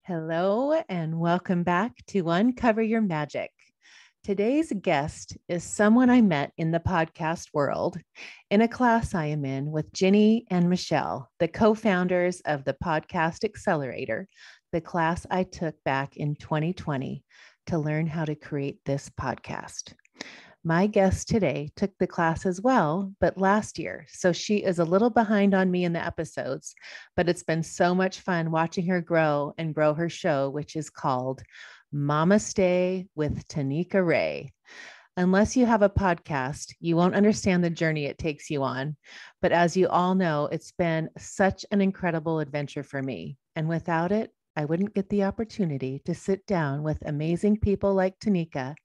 Hello, and welcome back to Uncover Your Magic. Today's guest is someone I met in the podcast world in a class I am in with Ginny and Michelle, the co-founders of the Podcast Accelerator, the class I took back in 2020 to learn how to create this podcast. My guest today took the class as well, but last year. So she is a little behind on me in the episodes, but it's been so much fun watching her grow and grow her show, which is called Mama Stay with Tanika Ray. Unless you have a podcast, you won't understand the journey it takes you on. But as you all know, it's been such an incredible adventure for me. And without it, I wouldn't get the opportunity to sit down with amazing people like Tanika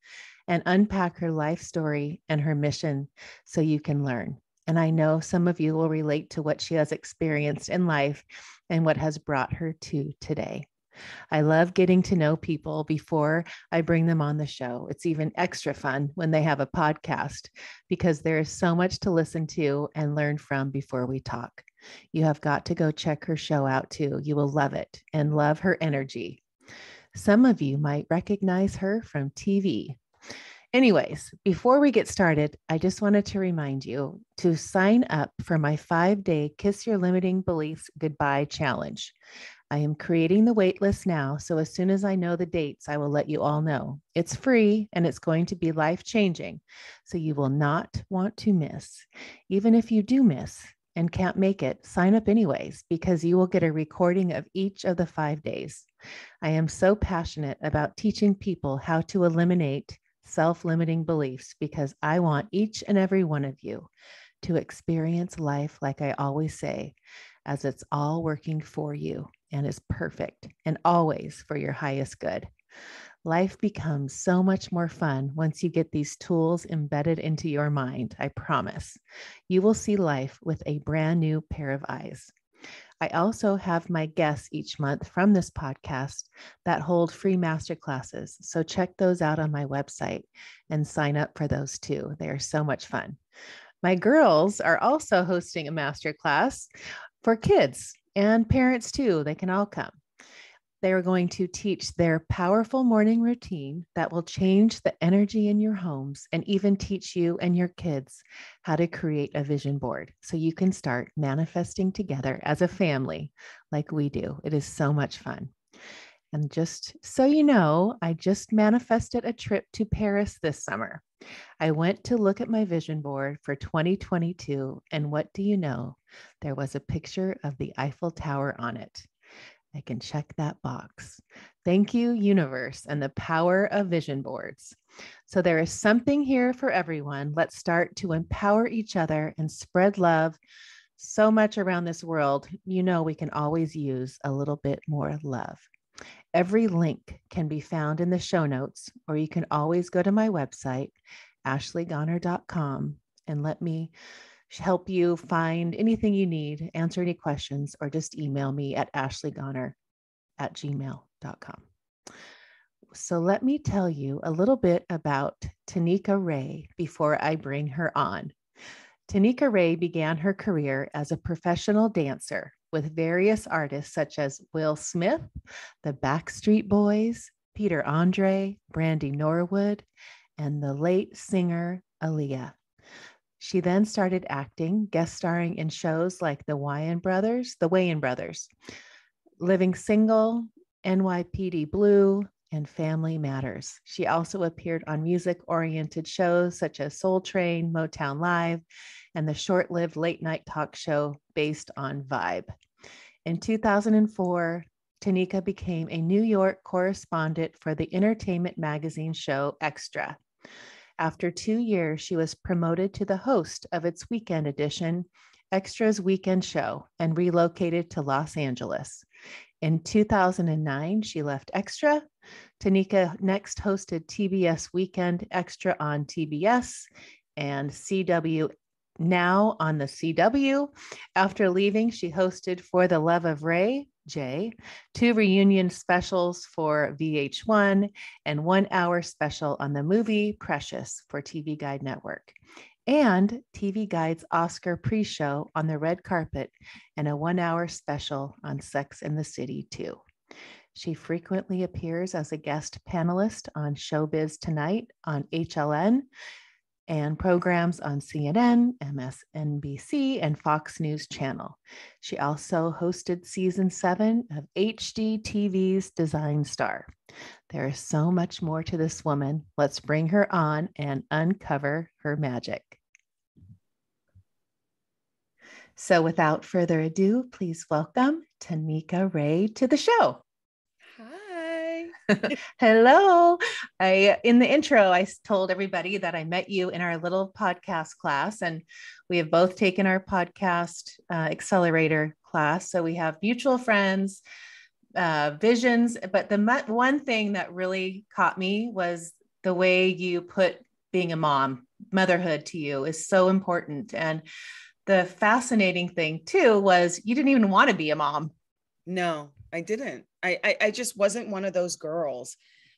and unpack her life story and her mission so you can learn. And I know some of you will relate to what she has experienced in life and what has brought her to today. I love getting to know people before I bring them on the show. It's even extra fun when they have a podcast because there is so much to listen to and learn from before we talk. You have got to go check her show out too. You will love it and love her energy. Some of you might recognize her from TV. Anyways, before we get started, I just wanted to remind you to sign up for my 5-day Kiss Your Limiting Beliefs Goodbye Challenge. I am creating the wait list now, so as soon as I know the dates, I will let you all know. It's free and it's going to be life-changing, so you will not want to miss. Even if you do miss and can't make it, sign up anyways, because you will get a recording of each of the 5 days. I am so passionate about teaching people how to eliminate self-limiting beliefs because I want each and every one of you to experience life like I always say, as it's all working for you and is perfect and always for your highest good. Life becomes so much more fun once you get these tools embedded into your mind. I promise. You will see life with a brand new pair of eyes. I also have my guests each month from this podcast that hold free masterclasses. So check those out on my website and sign up for those too. They are so much fun. My girls are also hosting a masterclass for kids and parents too. They can all come. They are going to teach their powerful morning routine that will change the energy in your homes and even teach you and your kids how to create a vision board so you can start manifesting together as a family like we do. It is so much fun. And just so you know, I just manifested a trip to Paris this summer. I went to look at my vision board for 2022, and what do you know? There was a picture of the Eiffel Tower on it. I can check that box. Thank you, universe, and the power of vision boards. So there is something here for everyone. Let's start to empower each other and spread love so much around this world. You know, we can always use a little bit more love. Every link can be found in the show notes, or you can always go to my website, ashleygoner.com, and let me help you find anything you need, answer any questions, or just email me at ashleygoner@gmail.com. So let me tell you a little bit about Tanika Ray before I bring her on. Tanika Ray began her career as a professional dancer with various artists such as Will Smith, the Backstreet Boys, Peter Andre, Brandy Norwood, and the late singer Aaliyah. She then started acting, guest starring in shows like the Wayans Brothers, Living Single, NYPD Blue, and Family Matters. She also appeared on music-oriented shows such as Soul Train, Motown Live, and the short-lived late-night talk show based on Vibe. In 2004, Tanika became a New York correspondent for the entertainment magazine show Extra. After 2 years, she was promoted to the host of its weekend edition, Extra's Weekend Show, and relocated to Los Angeles. In 2009, she left Extra. Tanika next hosted TBS Weekend Extra on TBS and CW Now on the CW. After leaving, she hosted For the Love of Ray, Jay, 2 reunion specials for VH1 and 1-hour special on the movie Precious for TV Guide Network, and TV Guide's Oscar pre-show on the red carpet and a 1-hour special on Sex and the City too. She frequently appears as a guest panelist on Showbiz Tonight on HLN and programs on CNN, MSNBC, and Fox News Channel. She also hosted season 7 of HGTV's Design Star. There is so much more to this woman. Let's bring her on and uncover her magic. So without further ado, please welcome Tanika Ray to the show. Hi. Hello. In the intro, I told everybody that I met you in our little podcast class, and we have both taken our podcast accelerator class. So we have mutual friends, visions. But the one thing that really caught me was the way you put being a mom, motherhood to you is so important. And the fascinating thing too was you didn't even want to be a mom. No, I didn't. I just wasn't one of those girls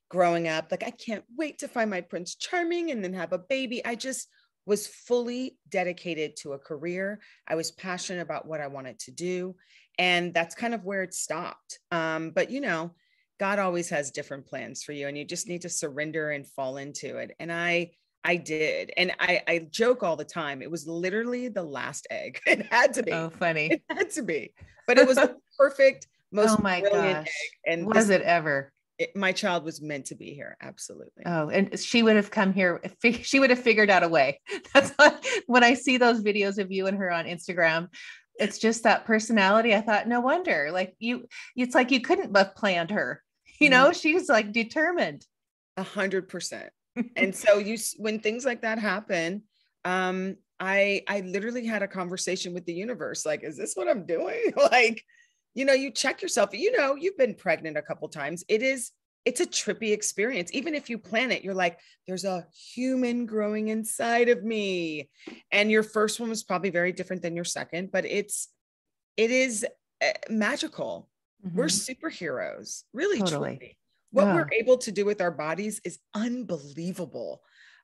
growing up. Like, I can't wait to find my Prince Charming and then have a baby. I just was fully dedicated to a career. I was passionate about what I wanted to do. And that's kind of where it stopped. But you know, God always has different plans for you, and you just need to surrender and fall into it. And I did. And I joke all the time. It was literally the last egg. It had to be. Oh, funny. It had to be. But it was the perfect, most oh my brilliant gosh. egg. And was it ever? My child was meant to be here. Absolutely. Oh, and she would have come here. She would have figured out a way. That's what, when I see those videos of you and her on Instagram, it's just that personality. I thought, no wonder, like it's like you couldn't have planned her, you know, she's like determined. 100%. And so when things like that happen, I literally had a conversation with the universe. Like, is this what I'm doing? Like, you know, you check yourself, you know, you've been pregnant a couple times. It's a trippy experience. Even if you plan it, you're like, there's a human growing inside of me. And your first one was probably very different than your second, but it is magical. Mm-hmm. We're superheroes, really, totally. Truly. What we're able to do with our bodies is unbelievable.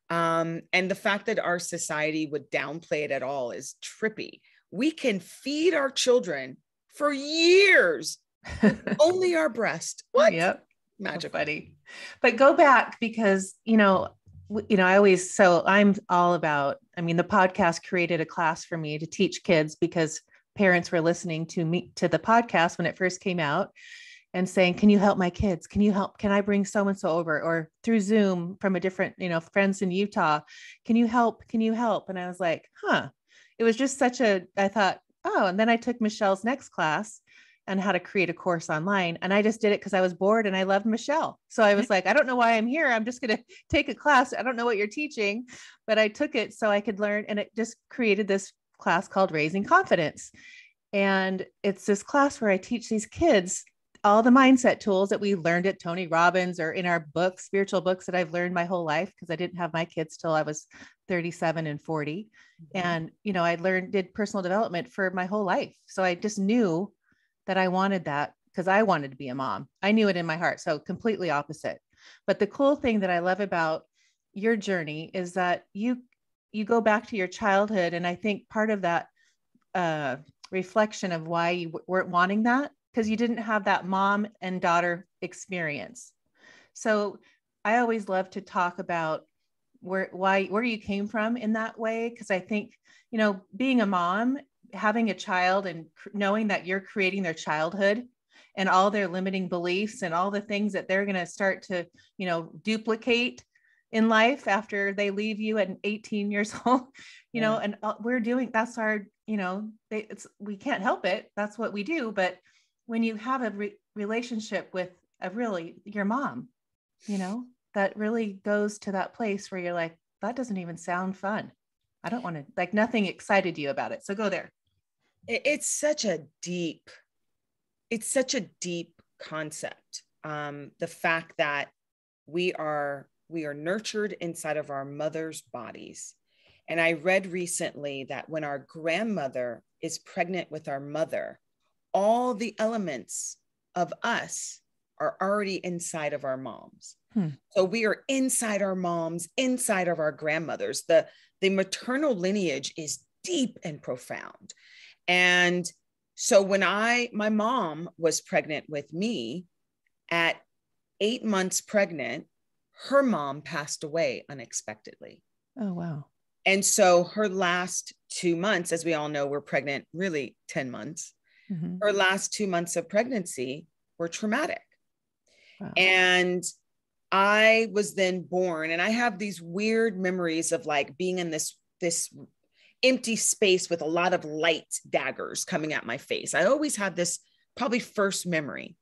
And the fact that our society would downplay it at all is trippy. We can feed our children for years with only our breast. What? Yep. Magic. Funny. But go back because, I'm all about, the podcast created a class for me to teach kids because parents were listening to the podcast when it first came out and saying, can you help my kids? Can I bring so-and-so over, or through Zoom from a different, friends in Utah, can you help? And I was like, it was just I thought, and then I took Michelle's next class and how to create a course online. And I just did it because I was bored and I loved Michelle. So I was like, I don't know why I'm here. I'm just going to take a class. I don't know what you're teaching, but I took it so I could learn. And it just created this class called Raising Confidence. And it's this class where I teach these kids all the mindset tools that we learned at Tony Robbins or in our books, spiritual books that I've learned my whole life, because I didn't have my kids till I was 37 and 40. Mm-hmm. And, I did personal development for my whole life. So I just knew that I wanted that because I wanted to be a mom. I knew it in my heart. So completely opposite. But the cool thing that I love about your journey is that you go back to your childhood. And I think part of that reflection of why you weren't wanting that, because you didn't have that mom and daughter experience. So I always love to talk about where you came from in that way. Because I think, being a mom, having a child and knowing that you're creating their childhood and all their limiting beliefs and all the things that they're going to start to, duplicate in life after they leave you at 18 years old, and that's our, we can't help it. That's what we do. But when you have a relationship with your mom, that really goes to that place where you're like, that doesn't even sound fun. I don't want to, like, nothing excited you about it. So go there. It's such a deep concept. The fact that we are nurtured inside of our mother's bodies. And I read recently that when our grandmother is pregnant with our mother, all the elements of us are already inside of our moms. So we are inside our moms, inside of our grandmothers. The maternal lineage is deep and profound. And so when my mom was pregnant with me, at 8 months pregnant, her mom passed away unexpectedly. Oh, wow. And so her last 2 months, as we all know, we're pregnant really 10 months. Mm-hmm. Her last 2 months of pregnancy were traumatic. Wow. And I was then born, and I have these weird memories of like being in this empty space with a lot of light daggers coming at my face. I always had this probably first memory.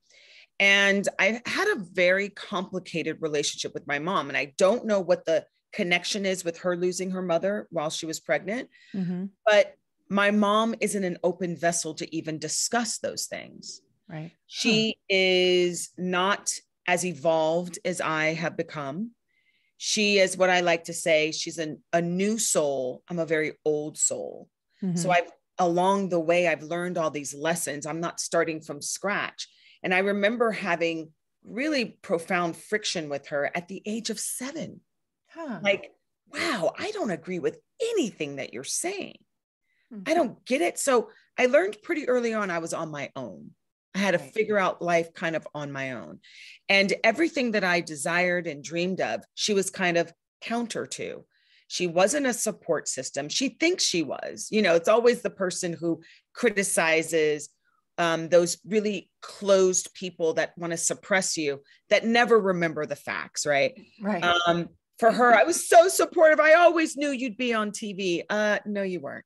And I had a very complicated relationship with my mom. And I don't know what the connection is with her losing her mother while she was pregnant. Mm-hmm. But my mom isn't an open vessel to even discuss those things. Right. She is not as evolved as I have become. She is what I like to say, she's a new soul. I'm a very old soul. Mm-hmm. So along the way, I've learned all these lessons. I'm not starting from scratch. And I remember having really profound friction with her at the age of 7. Huh. Like, wow, I don't agree with anything that you're saying. Mm-hmm. I don't get it. So I learned pretty early on, I was on my own. I had to figure out life kind of on my own. And everything that I desired and dreamed of, she was kind of counter to. She wasn't a support system. She thinks she was. You know, it's always the person who criticizes those really closed people that want to suppress you, that never remember the facts, right? Right. For her, I was so supportive. I always knew you'd be on TV. No, you weren't.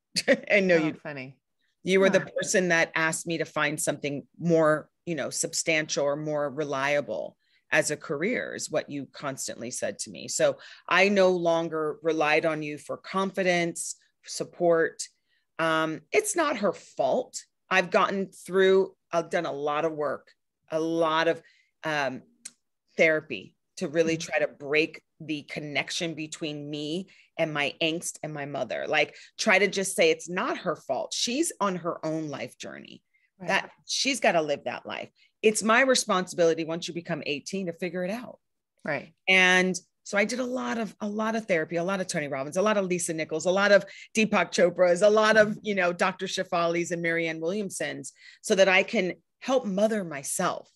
And no, you funny. You were the person that asked me to find something more, substantial or more reliable as a career, is what you constantly said to me. So I no longer relied on you for confidence, support. It's not her fault. I've done a lot of work, a lot of therapy to really try to break the connection between me and my angst and my mother. Like, try to just say it's not her fault. She's on her own life journey. Right. That she's got to live that life. It's my responsibility once you become 18 to figure it out. Right. And so I did a lot of therapy, a lot of Tony Robbins, a lot of Lisa Nichols, a lot of Deepak Chopra's, a lot of, Dr. Shefali's and Marianne Williamson's, so that I can help mother myself.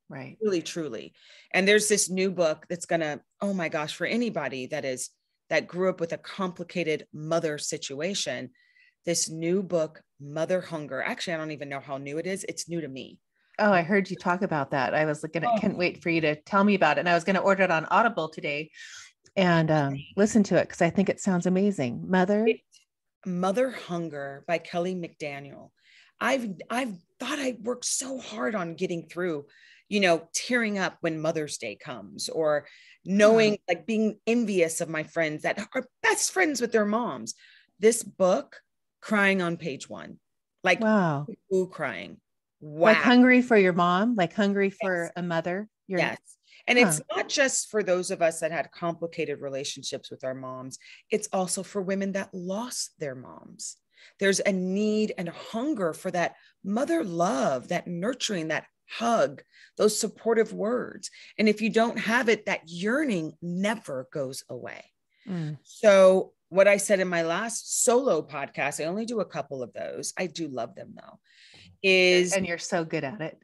Right. Really, truly. And there's this new book that's gonna, oh my gosh, for anybody that grew up with a complicated mother situation, this new book, Mother Hunger. Actually, I don't even know how new it is. It's new to me. Oh, I heard you talk about that. I was looking at, can't wait for you to tell me about it. And I was going to order it on Audible today and listen to it, because I think it sounds amazing. Mother Hunger by Kelly McDaniel. I've thought I worked so hard on getting through, tearing up when Mother's Day comes, or knowing, like, being envious of my friends that are best friends with their moms. This book, crying on page 1, like, wow, ooh, crying. Wow. Like hungry for your mom, like hungry for a mother. Yes. And it's not just for those of us that had complicated relationships with our moms. It's also for women that lost their moms. There's a need and a hunger for that mother love, that nurturing, that hug, those supportive words. And if you don't have it, that yearning never goes away. So what I said in my last solo podcast, I only do a couple of those. I do love them though. And you're so good at it.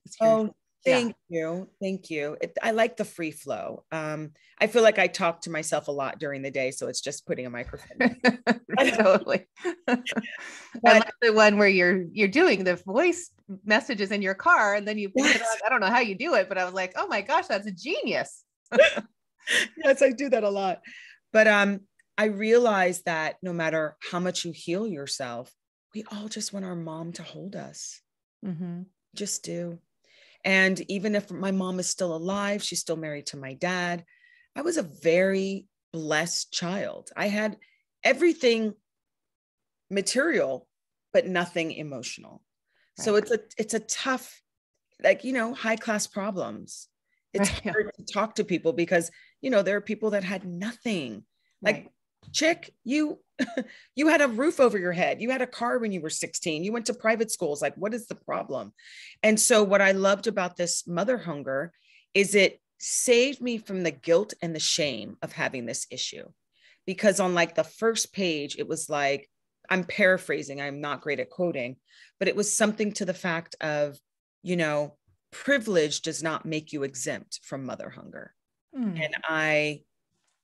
Thank you. I like the free flow. I feel like I talk to myself a lot during the day, so it's just putting a microphone. Totally. I like the one where you're doing the voice messages in your car, and then you put it on. I don't know how you do it, but I was like, oh my gosh, that's a genius. Yes, I do that a lot. But I realize that no matter how much you heal yourself, we all just want our mom to hold us. Mm-hmm. Just do. And even if my mom is still alive, she's still married to my dad. I was a very blessed child. I had everything material, but nothing emotional. Right. So it's a tough, high class problems. It's hard to talk to people because, there are people that had nothing. Like, chick, you had a roof over your head. You had a car when you were 16. You went to private schools. Like, what is the problem? And so what I loved about this Mother Hunger is it saved me from the guilt and the shame of having this issue. Because on like the first page, it was like, I'm paraphrasing, I'm not great at quoting, but it was something to the fact of, privilege does not make you exempt from mother hunger. And I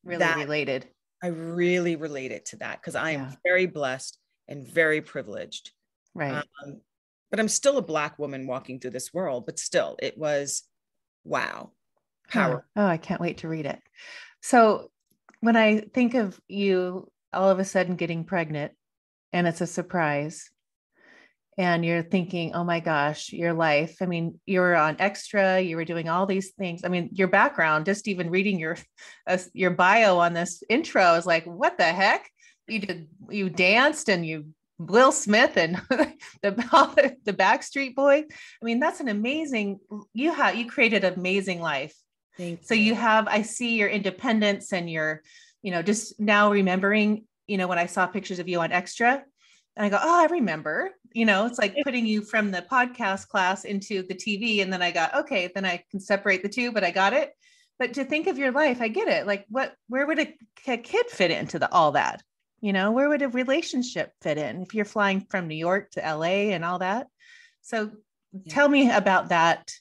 related. I really related to that because I am Yeah. very blessed and very privileged. Right. But I'm still a Black woman walking through this world, but still it was, wow, power. Oh, I can't wait to read it. So when I think of you all of a sudden getting pregnant and it's a surprise and you're thinking, oh my gosh, your life. I mean, you were on Extra, you were doing all these things. I mean, your background, just even reading your bio on this intro is like, what the heck? You danced and you Will Smith and the Backstreet Boys. I mean, that's an amazing, you created an amazing life. So you have, I see your independence and your, just now remembering, when I saw pictures of you on Extra and I go, oh, I remember, it's like putting you from the podcast class into the TV. And then I got, okay, then I can separate the two, but I got it. But to think of your life, I get it. Like where would a kid fit into all that? Where would a relationship fit in if you're flying from New York to LA and all that? So tell me about that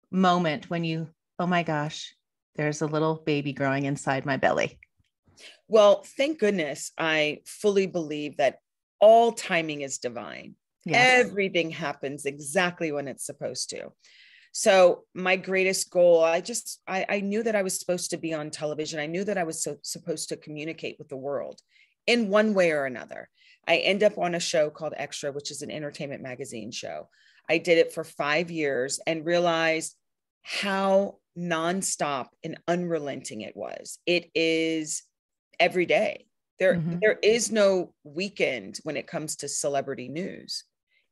moment when you, oh my gosh, there's a little baby growing inside my belly. Well, thank goodness I fully believe that all timing is divine. Yes. Everything happens exactly when it's supposed to. So my greatest goal, I knew that I was supposed to be on television. I knew that I was supposed to communicate with the world in one way or another. I end up on a show called Extra, which is an entertainment magazine show. I did it for 5 years and realized how nonstop and unrelenting it was. It is every day. There is no weekend when it comes to celebrity news.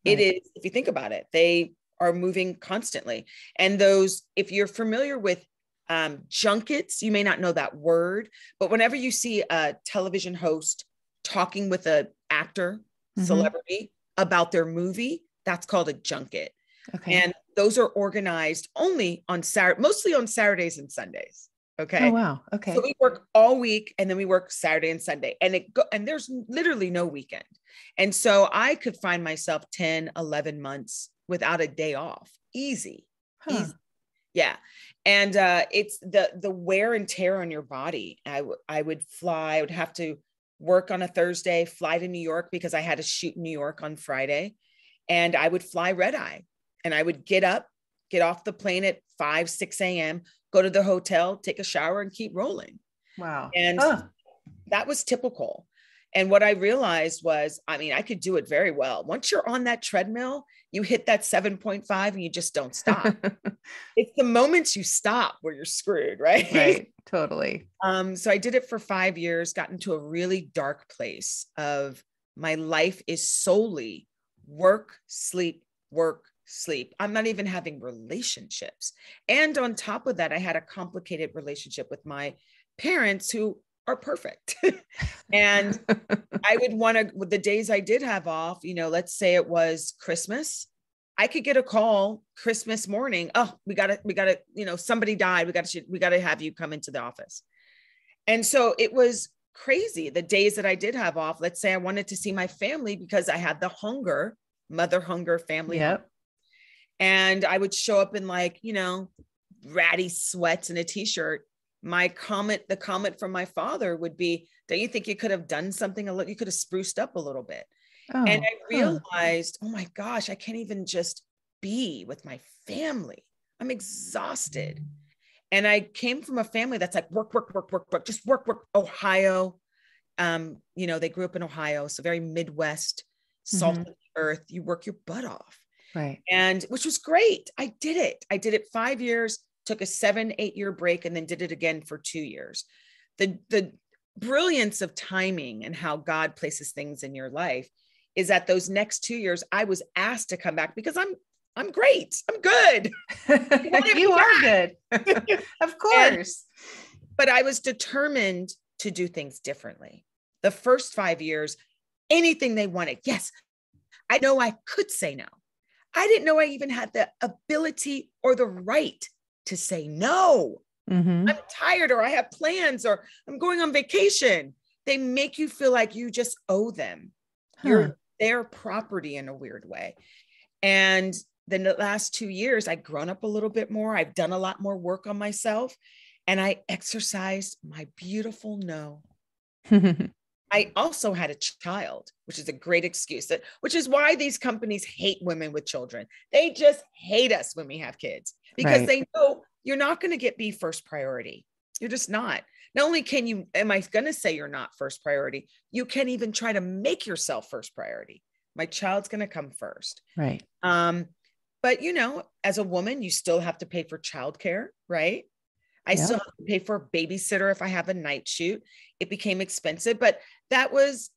Right. It is, if you think about it, they are moving constantly. And those, if you're familiar with junkets, you may not know that word, but whenever you see a television host talking with an actor, celebrity about their movie, that's called a junket. Okay. And those are organized only on mostly on Saturdays and Sundays. Okay. Oh, wow. Okay. So we work all week and then we work Saturday and Sunday and there's literally no weekend. And so I could find myself 10, 11 months without a day off. Easy. Yeah. And it's the wear and tear on your body. I would fly, I would have to work on a Thursday, fly to New York because I had to shoot in New York on Friday. And I would fly red eye and I would get off the plane at 5, 6 a.m., go to the hotel, take a shower and keep rolling. Wow. And that was typical. And what I realized was, I mean, I could do it very well. Once you're on that treadmill, you hit that 7.5 and you just don't stop. It's the moments you stop where you're screwed, right? Right. Totally. So I did it for 5 years, got into a really dark place of my life is solely work, sleep, work, sleep. I'm not even having relationships. And on top of that, I had a complicated relationship with my parents who are perfect. And I would want to, with the days I did have off, let's say it was Christmas, I could get a call Christmas morning. Oh, we gotta, somebody died. We gotta have you come into the office. And so it was crazy. The days that I did have off, let's say I wanted to see my family because I had the hunger, mother hunger, family hunger. And I would show up in ratty sweats and a t-shirt. The comment from my father would be, don't you think you could have done something a little, you could have spruced up a little bit. And I realized, oh my gosh, I can't even just be with my family. I'm exhausted. And I came from a family that's like work, just work, Ohio. They grew up in Ohio. So very Midwest, salt of the earth. You work your butt off. Right. And which was great. I did it 5 years, took a 7-8 year break, and then did it again for 2 years. The brilliance of timing and how God places things in your life is that those next 2 years, I was asked to come back because I'm great. I'm good. You are good. Of course. But I was determined to do things differently. The first 5 years, anything they wanted. Yes. I know I could say no. I didn't know I even had the ability or the right to say no. I'm tired, or I have plans, or I'm going on vacation. They make you feel like you just owe them. You're their property in a weird way. And then the last 2 years, I've grown up a little bit more. I've done a lot more work on myself, and I exercised my beautiful no. I also had a child, which is a great excuse, which is why these companies hate women with children. They just hate us when we have kids, because they know you're not going to be first priority. You're just not. Not only am I going to say you're not first priority, you can't even try to make yourself first priority. My child's going to come first. Right. But as a woman, you still have to pay for childcare, right? I still have to pay for a babysitter if I have a night shoot. It became expensive, but I was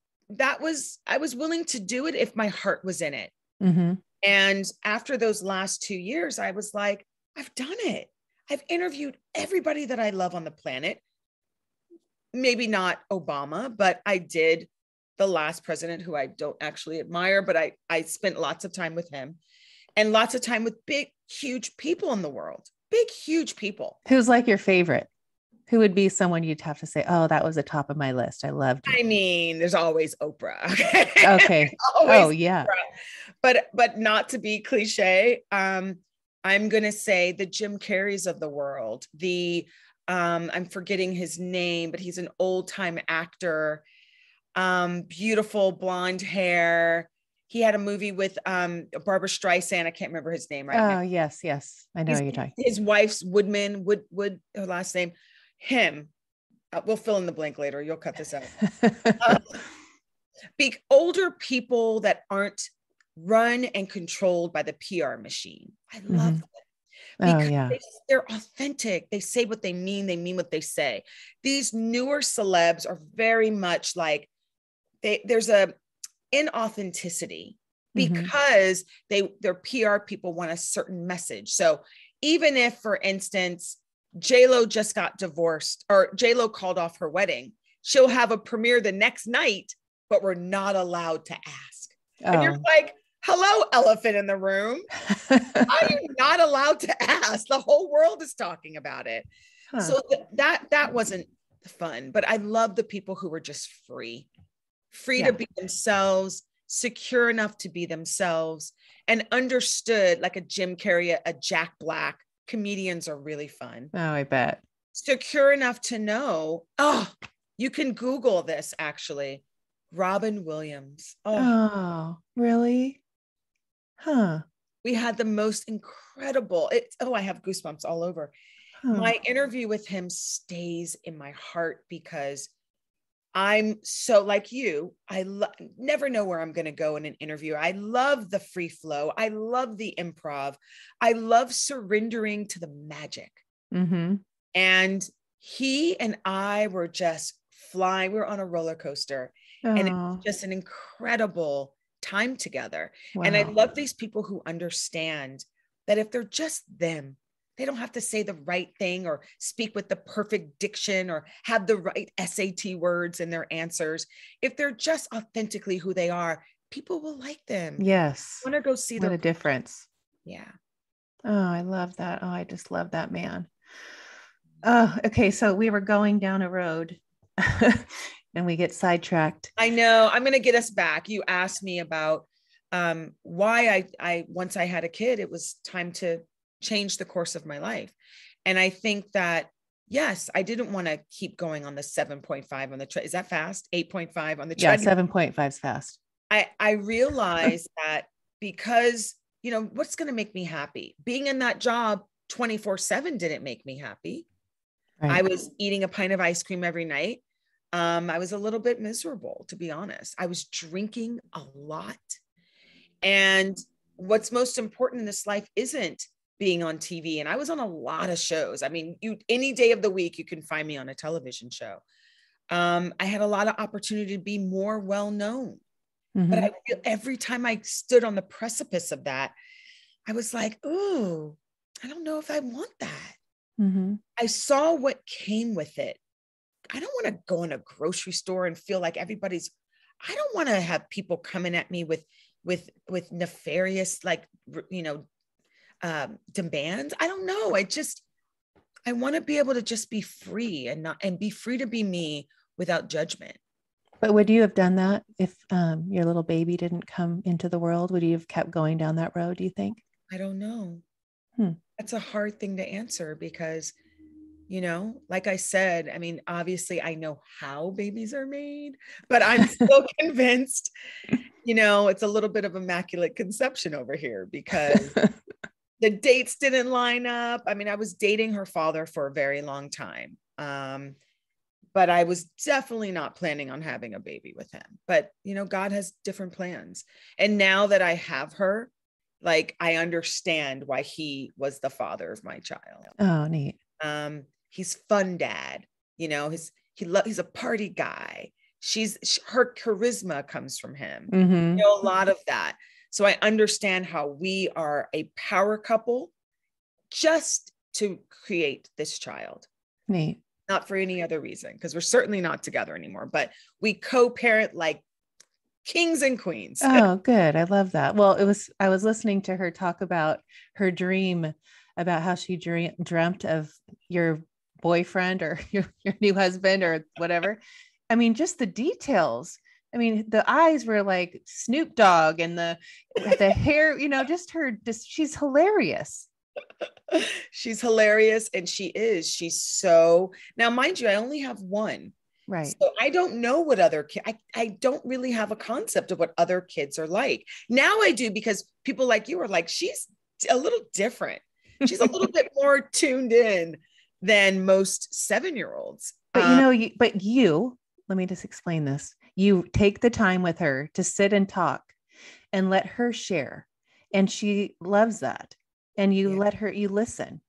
willing to do it if my heart was in it. Mm-hmm. And after those last 2 years, I was like, I've done it. I've interviewed everybody that I love on the planet. Maybe not Obama, but I did the last president, who I don't actually admire, but I spent lots of time with him, and lots of time with big, huge people in the world. Big, huge people. Who's like your favorite? Who would be someone you'd have to say, oh, that was the top of my list. I loved you. I mean, there's always Oprah. Okay. Oh, yeah. Oprah. But not to be cliche. I'm going to say the Jim Carreys of the world. I'm forgetting his name, but he's an old time actor. Beautiful blonde hair. He had a movie with Barbara Streisand. I can't remember his name right now. Oh, yes. I know you're talking. His wife's Wood, her last name. Him. We'll fill in the blank later. You'll cut this out. Older people that aren't run and controlled by the PR machine. I love them. Because they're authentic. They say what they mean. They mean what they say. These newer celebs are very much like there's a inauthenticity because their PR people want a certain message. So even if, for instance, J-Lo just got divorced, or J-Lo called off her wedding, she'll have a premiere the next night, but we're not allowed to ask. And you're like, hello, elephant in the room. Are you not allowed to ask? The whole world is talking about it. So that wasn't fun, but I love the people who were just free to be themselves, secure enough to be themselves, and understood, like a Jim Carrey, a Jack Black. Comedians are really fun. Oh, I bet. Secure enough to know, you can Google this actually. Robin Williams. Oh, really? Huh. We had the most incredible, I have goosebumps all over. My interview with him stays in my heart because I'm so like you. I never know where I'm going to go in an interview. I love the free flow. I love the improv. I love surrendering to the magic. Mm-hmm. And he and I were just flying. We were on a roller coaster, and it was just an incredible time together. Wow. And I love these people who understand that if they're just them, they don't have to say the right thing or speak with the perfect diction or have the right SAT words in their answers. If they're just authentically who they are, people will like them. Yes. I want to go see what a difference. Yeah. Oh, I love that. Oh, I just love that man. Oh, okay. So we were going down a road and we get sidetracked. I know. I'm going to get us back. You asked me about why I once I had a kid, it was time to change the course of my life. And I think that, yes, I didn't want to keep going on the 7.5 on the is that fast? 8.5 on the treadmill. 7.5 is fast. I realized that because, what's going to make me happy? Being in that job 24/7 didn't make me happy. Right. I was eating a pint of ice cream every night. I was a little bit miserable, to be honest. I was drinking a lot. And what's most important in this life isn't being on TV. And I was on a lot of shows. I mean, any day of the week, you can find me on a television show. I had a lot of opportunity to be more well-known, but every time I stood on the precipice of that, I was like, ooh, I don't know if I want that. I saw what came with it. I don't want to go in a grocery store and feel like I don't want to have people coming at me with nefarious, demands. I don't know. I want to be able to just be free and be free to be me without judgment. But would you have done that if your little baby didn't come into the world? Would you have kept going down that road, do you think? I don't know. Hmm. That's a hard thing to answer because, like I said, I mean, obviously I know how babies are made, but I'm still convinced, it's a little bit of immaculate conception over here because the dates didn't line up. I mean, I was dating her father for a very long time. But I was definitely not planning on having a baby with him. But, God has different plans. And now that I have her, like, I understand why he was the father of my child. Oh, neat. He's fun dad, he's a party guy. Her charisma comes from him, Mm-hmm. a lot of that. So I understand how we are a power couple just to create this child. Neat. Not for any other reason, because we're certainly not together anymore, but we co-parent like kings and queens. Oh, good. I love that. Well, I was listening to her talk about her dream, about how she dreamt of your boyfriend or your new husband or whatever. I mean, just the details. I mean, the eyes were like Snoop Dogg and the hair, she's hilarious. She's hilarious. And she's so, now mind you, I only have one. Right. So I don't know what other kids, I don't really have a concept of what other kids are like. Now I do, because people like you are like, she's a little different. She's a little bit more tuned in than most 7-year-olds. But let me just explain this. You take the time with her to sit and talk and let her share. And she loves that. And you let her, you listen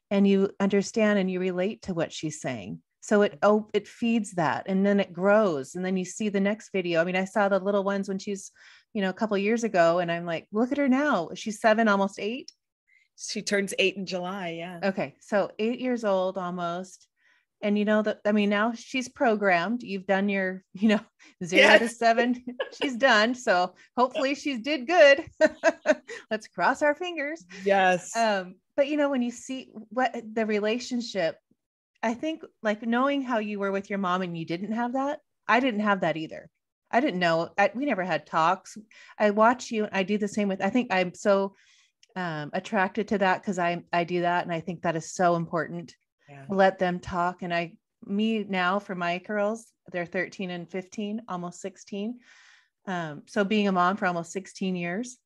and you understand and you relate to what she's saying. So it feeds that, and then it grows. And then you see the next video. I mean, I saw the little ones when she's, a couple of years ago, and I'm like, look at her now. She's 7, almost 8. She turns 8 in July. Yeah. Okay. So 8 years old almost. And now she's programmed. You've done your, 0 to 7. She's done. So hopefully she did good. Let's cross our fingers. Yes. But when you see what the relationship, I think, like, knowing how you were with your mom and you didn't have that. I didn't have that either. I didn't know. We never had talks. I watch you. I do the same I think I'm so attracted to that because I do that. And I think that is so important. Yeah. Let them talk. And me now, for my girls, they're 13 and 15, almost 16. So being a mom for almost 16 years.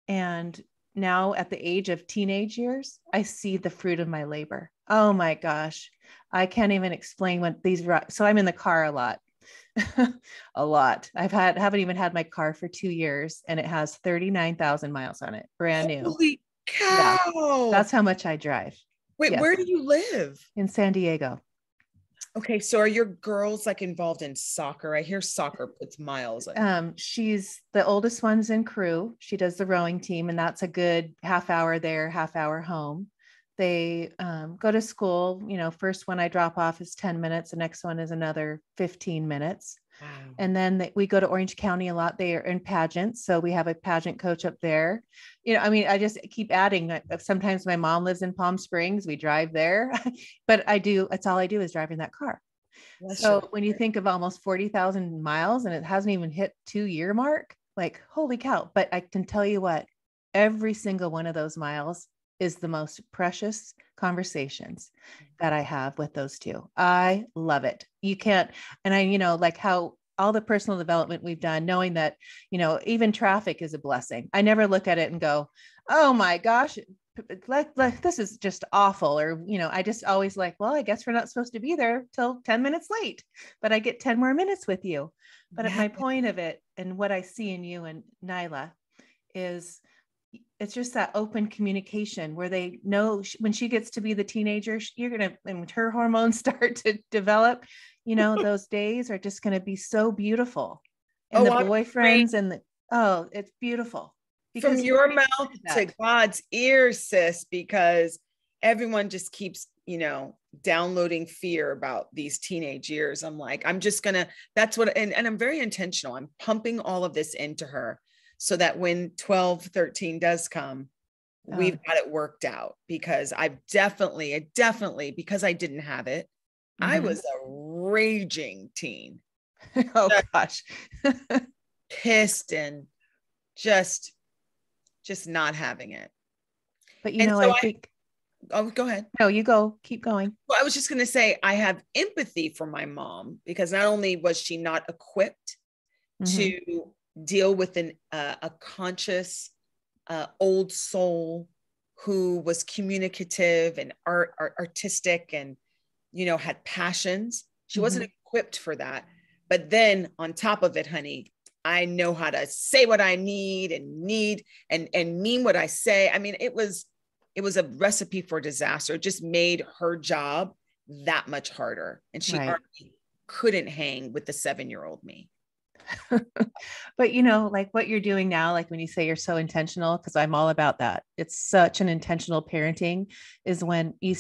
And now at the age of teenage years, I see the fruit of my labor. Oh my gosh. I can't even explain what so I'm in the car a lot, a lot. Haven't even had my car for 2 years, and it has 39,000 miles on it. Brand new. Holy cow. Yeah, that's how much I drive. Wait, yes. Where do you live? In San Diego. Okay. So are your girls like involved in soccer? I hear soccer puts miles. She's the oldest one's in crew. She does the rowing team, and that's a good half hour there, half hour home. They go to school. First one I drop off is 10 minutes. The next one is another 15 minutes. Wow. And then we go to Orange County a lot. They are in pageants. So we have a pageant coach up there. I just keep adding. Sometimes my mom lives in Palm Springs. We drive there, but that's all I do is drive in that car. So when you think of almost 40,000 miles and it hasn't even hit 2-year mark, like, holy cow. But I can tell you what, every single one of those miles is the most precious conversations that I have with those two. I love it. You can't, and I, like how all the personal development we've done, knowing that, even traffic is a blessing. I never look at it and go, oh my gosh, this is just awful. Or, I just always like, well, I guess we're not supposed to be there till 10 minutes late, but I get 10 more minutes with you. But at my point of it, and what I see in you and Nyla is, it's just that open communication where they know when she gets to be the teenager, and her hormones start to develop, those days are just going to be so beautiful. And the boyfriends it's beautiful. From your mouth to God's ears, sis, because everyone just keeps, downloading fear about these teenage years. I'm like, that's what, and I'm very intentional. I'm pumping all of this into her, so that when 12, 13 does come, we've got it worked out, because I definitely, because I didn't have it, I was a raging teen. Oh gosh. Pissed and just not having it. But, And I so think, oh, go ahead. no, you go, keep going. Well, I was just going to say, I have empathy for my mom because not only was she not equipped to deal with a conscious old soul who was communicative and artistic and, had passions. She wasn't equipped for that. But then on top of it, honey, I know how to say what I need and mean what I say. I mean, it was a recipe for disaster. It just made her job that much harder. And she already couldn't hang with the 7-year-old me. But like what you're doing now, like when you say you're so intentional, because I'm all about that. It's such an intentional parenting is when I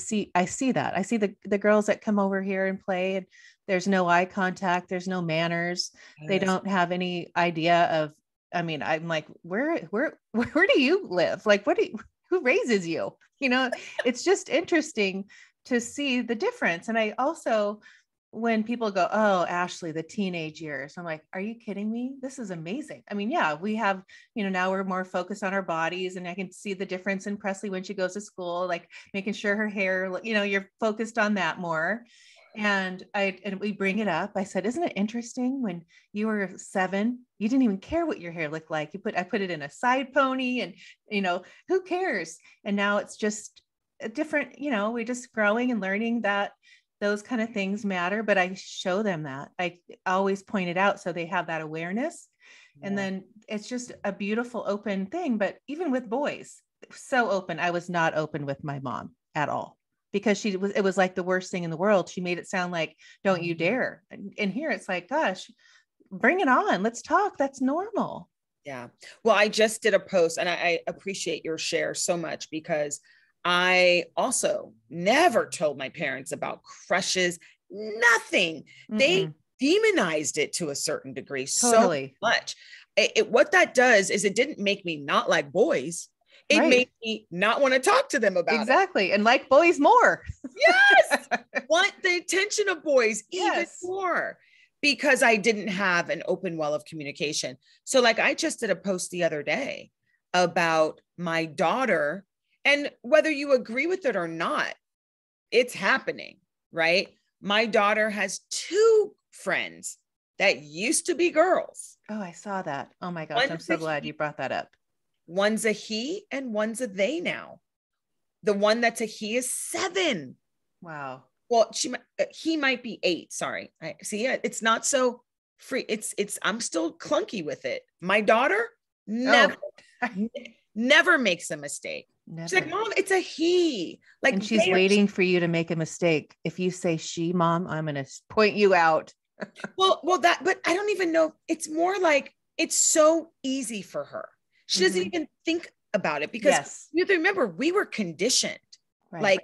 see that. I see the girls that come over here and play, and there's no eye contact, there's no manners. Yes. They don't have any idea of, I'm like, where do you live? Like, who raises you? It's just interesting to see the difference. And I also, when people go, oh, Ashley, the teenage years, I'm like, are you kidding me? This is amazing. I mean, yeah, we have, now we're more focused on our bodies, and I can see the difference in Presley when she goes to school, like making sure her hair, you're focused on that more. And we bring it up. I said, isn't it interesting when you were 7, you didn't even care what your hair looked like. I put it in a side pony and, who cares? And now it's just a different, we're just growing and learning that those kind of things matter, but I show them that. I always point it out so they have that awareness. Yeah. And then it's just a beautiful open thing. But even with boys, so open. I was not open with my mom at all because it was like the worst thing in the world. She made it sound like, don't you dare. And here it's like, gosh, bring it on. Let's talk. That's normal. Yeah. Well, I just did a post, and I appreciate your share so much because I also never told my parents about crushes, nothing. Mm-mm. They demonized it to a certain degree. Totally. So much. What that does is it didn't make me not like boys. It made me not want to talk to them about exactly. And like boys more. Yes. Want the attention of boys even more because I didn't have an open well of communication. So like I just did a post the other day about my daughter. And whether you agree with it or not, it's happening, right? My daughter has 2 friends that used to be girls. Oh, I saw that. Oh my gosh. I'm so glad you brought that up. One's a he and one's a they now. The one that's a he is 7. Wow. Well, he might be 8. Sorry. It's not so free. I'm still clunky with it. My daughter never makes a mistake. Never. She's like, Mom, it's a he. Like, and she's waiting for you to make a mistake. If you say she, Mom, I'm going to point you out. well, but I don't even know. It's more like it's so easy for her. She doesn't even think about it because you have to remember we were conditioned. Right. Like,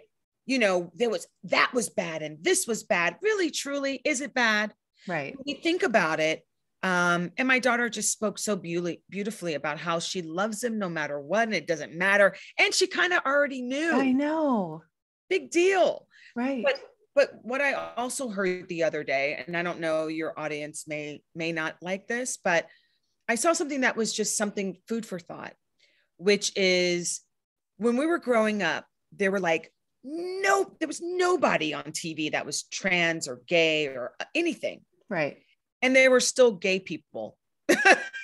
that was bad and this was bad. Really, truly, is it bad? Right. When you think about it. And my daughter just spoke so beautifully about how she loves him no matter what, and it doesn't matter. And she kind of already knew. I know. Big deal. Right. But what I also heard the other day, and I don't know, your audience may not like this, but I saw something that was just something food for thought, which is when we were growing up, there were like, there was nobody on TV that was trans or gay or anything. Right. And there were still gay people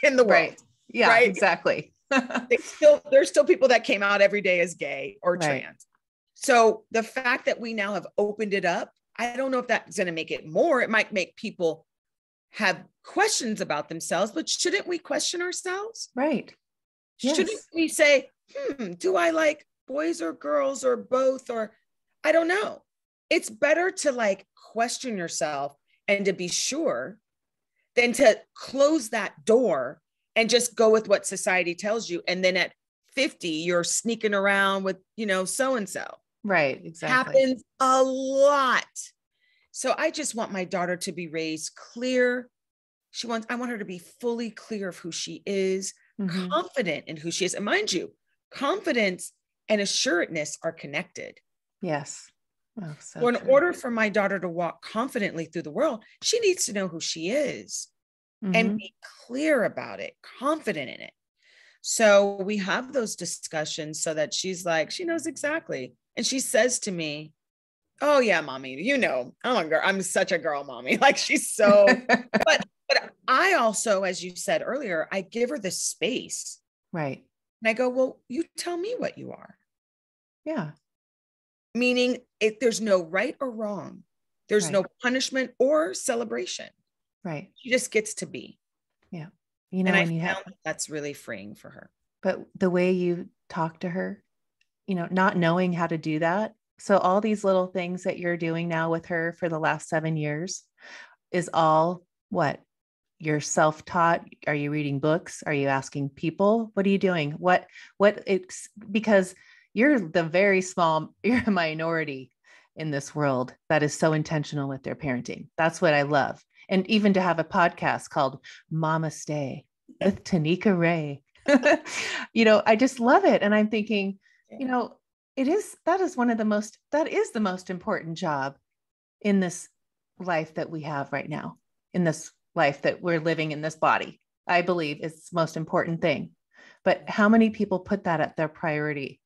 in the world. Right. Yeah, right? Exactly. There's still people that came out every day as gay or trans. So the fact that we now have opened it up, I don't know if that's going to make it more. It might make people have questions about themselves, but shouldn't we question ourselves? Right. Yes. Shouldn't we say, do I like boys or girls or both? Or I don't know. It's better to like question yourself and to be sure than to close that door and just go with what society tells you. And then at 50, you're sneaking around with, so-and-so. Right. Exactly. Happens a lot. So I just want my daughter to be raised clear. I want her to be fully clear of who she is, confident in who she is. And mind you, confidence and assuredness are connected. Yes. Oh, so in order for my daughter to walk confidently through the world, she needs to know who she is and be clear about it, confident in it. So we have those discussions so that she's like, she knows exactly. And she says to me, oh yeah, mommy, you know, I'm a girl. I'm such a girl mommy. Like she's so, but I also, as you said earlier, I give her the space. Right. And I go, well, you tell me what you are. Yeah. Meaning there's no right or wrong. There's no punishment or celebration. Right. She just gets to be. Yeah. You know, and when you have, that's really freeing for her. But the way you talk to her, you know, not knowing how to do that. So all these little things that you're doing now with her for the last 7 years is all what? You're self-taught? Are you reading books? Are you asking people? What are you doing? What it's because you're you're a minority in this world that is so intentional with their parenting. That's what I love. And even to have a podcast called Mama Stay with Tanika Ray, you know, I just love it. And I'm thinking, you know, that is the most important job in this life that we have right now, in this life that we're living in this body. I believe it's the most important thing. But how many people put that at their priority?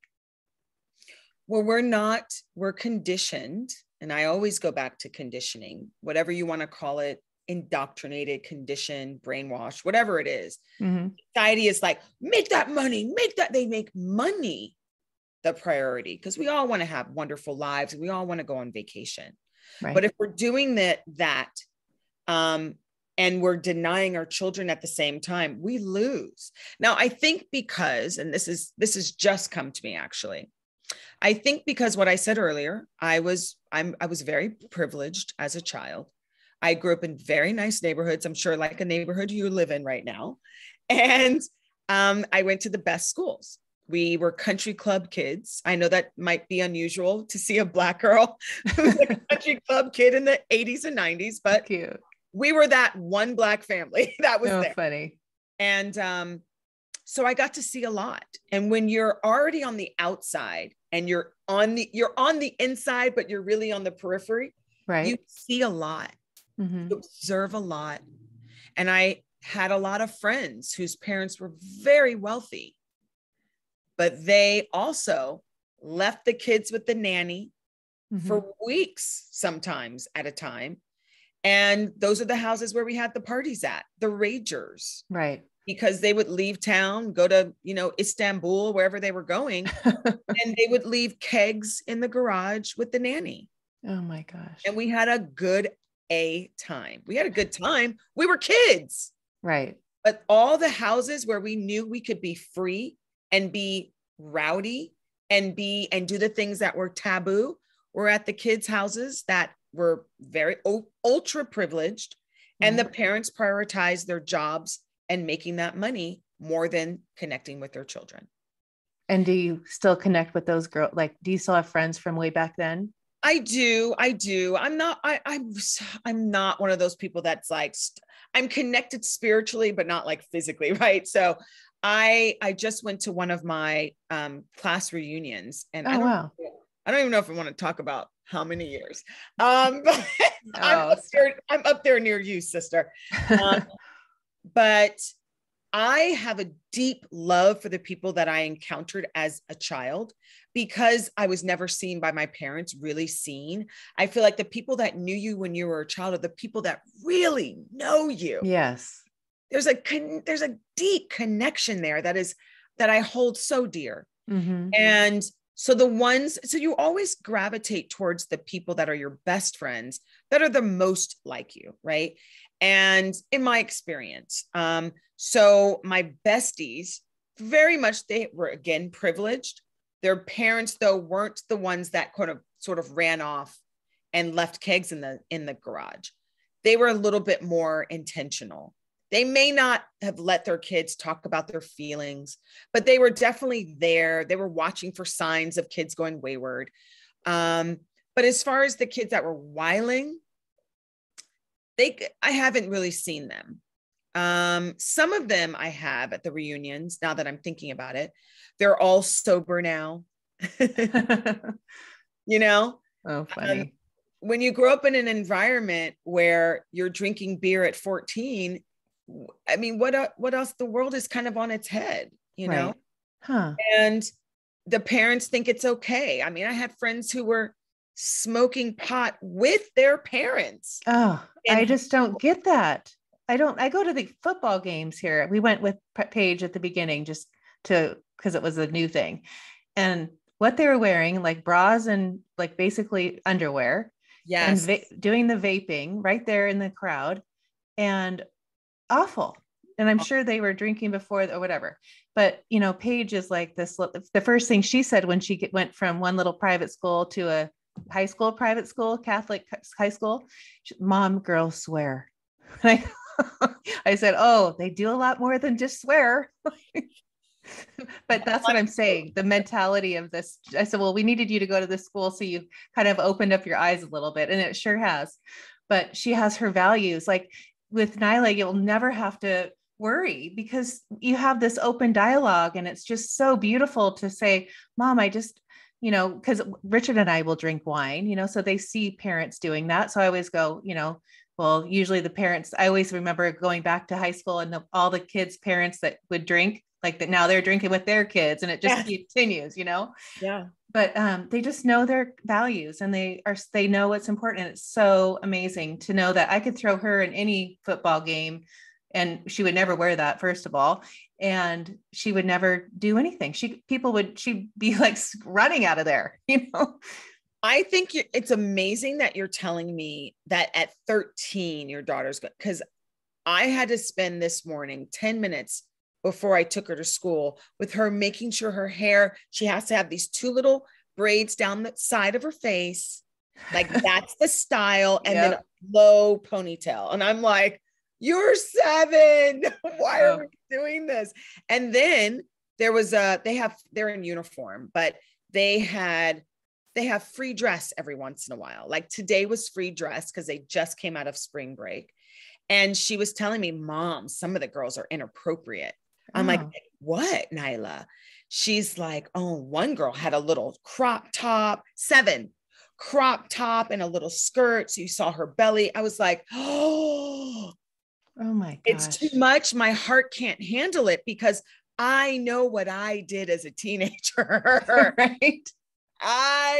Well, we're conditioned. And I always go back to conditioning, whatever you want to call it, indoctrinated, conditioned, brainwashed, whatever it is. Mm-hmm. Society is like, make that money, they make money the priority because we all want to have wonderful lives and we all want to go on vacation. Right. But if we're doing that, and we're denying our children at the same time, we lose. Now, I think because, and this has just come to me actually, I think because what I said earlier, I was very privileged as a child. I grew up in very nice neighborhoods. I'm sure like a neighborhood you live in right now. And I went to the best schools. We were country club kids. I know that might be unusual to see a Black girl who's a country club kid in the 80s and 90s, but cute. We were that one Black family that was there. Funny. And so I got to see a lot. And when you're already on the outside and you're on the inside, but you're really on the periphery, right? You see a lot. Mm-hmm. You observe a lot. And I had a lot of friends whose parents were very wealthy, but they also left the kids with the nanny for weeks, sometimes at a time. And those are the houses where we had the parties at, the ragers. Right. Because they would leave town, go to, Istanbul, wherever they were going, and they would leave kegs in the garage with the nanny. Oh my gosh. And we had a good time. We had a good time. We were kids. Right. But all the houses where we knew we could be free and be rowdy and do the things that were taboo were at the kids' houses that were very ultra privileged. And the parents prioritized their jobs and making that money more than connecting with their children. And do you still connect with those girls? Like, do you still have friends from way back then? I do. I'm not one of those people that's like, I'm connected spiritually, but not like physically. Right. So I just went to one of my class reunions and I don't even know if I want to talk about how many years. But I'm up there near you, sister. But I have a deep love for the people that I encountered as a child because I was never seen by my parents, really seen. I feel like the people that knew you when you were a child are the people that really know you. Yes. There's a deep connection there that I hold so dear. Mm-hmm. And so you always gravitate towards the people that are your best friends that are the most like you, right? And in my experience, so my besties, very much, they were again privileged. Their parents, though, weren't the ones that sort of ran off and left kegs in the garage. They were a little bit more intentional. They may not have let their kids talk about their feelings, but they were definitely there. They were watching for signs of kids going wayward. But as far as the kids that were wiling, I haven't really seen them. Some of them I have at the reunions, now that I'm thinking about it. They're all sober now. Oh, funny. When you grow up in an environment where you're drinking beer at 14, I mean, what else? The world is kind of on its head, you know? Right. Huh. And the parents think it's okay. I mean, I had friends who were smoking pot with their parents. Oh, I And just don't get that. I go to the football games here. We went with Paige at the beginning just because it was a new thing. And what they were wearing, like bras and like basically underwear, and yes, doing the vaping right there in the crowd, and awful. And I'm sure they were drinking before or whatever. But, Paige is like this. The first thing she said when she went from one little private school to a high school, private school, Catholic high school, Mom, girls swear. And I said, oh, they do a lot more than just swear. But that's what I'm saying. The mentality of this. I said, well, we needed you to go to this school so you kind of opened up your eyes a little bit. And it sure has. But she has her values. Like with Nyla, you'll never have to worry because you have this open dialogue. And it's just so beautiful to say, Mom, I just, because Richard and I will drink wine, so they see parents doing that. So I always go, well, usually the parents, I always remember going back to high school and all the kids' parents that would drink, like that now they're drinking with their kids and it just continues, Yeah. But they just know their values and they know what's important. And it's so amazing to know that I could throw her in any football game and she would never wear that, first of all. And she would never do anything. she'd be like running out of there, I think it's amazing that you're telling me that at 13, your daughter's good. Because I had to spend this morning 10 minutes before I took her to school with her, making sure her hair, she has to have these two little braids down the side of her face. Like that's the style. And then a low ponytail. And I'm like, you're 7. Why are we doing this? And then there was they're in uniform, but they have free dress every once in a while. Like today was free dress because they just came out of spring break. And she was telling me, Mom, some of the girls are inappropriate. I'm like, what, Nyla? She's like, oh, one girl had a little crop top, 7 crop top and a little skirt. So you saw her belly. I was like, oh my gosh. It's too much. My heart can't handle it because I know what I did as a teenager. Right.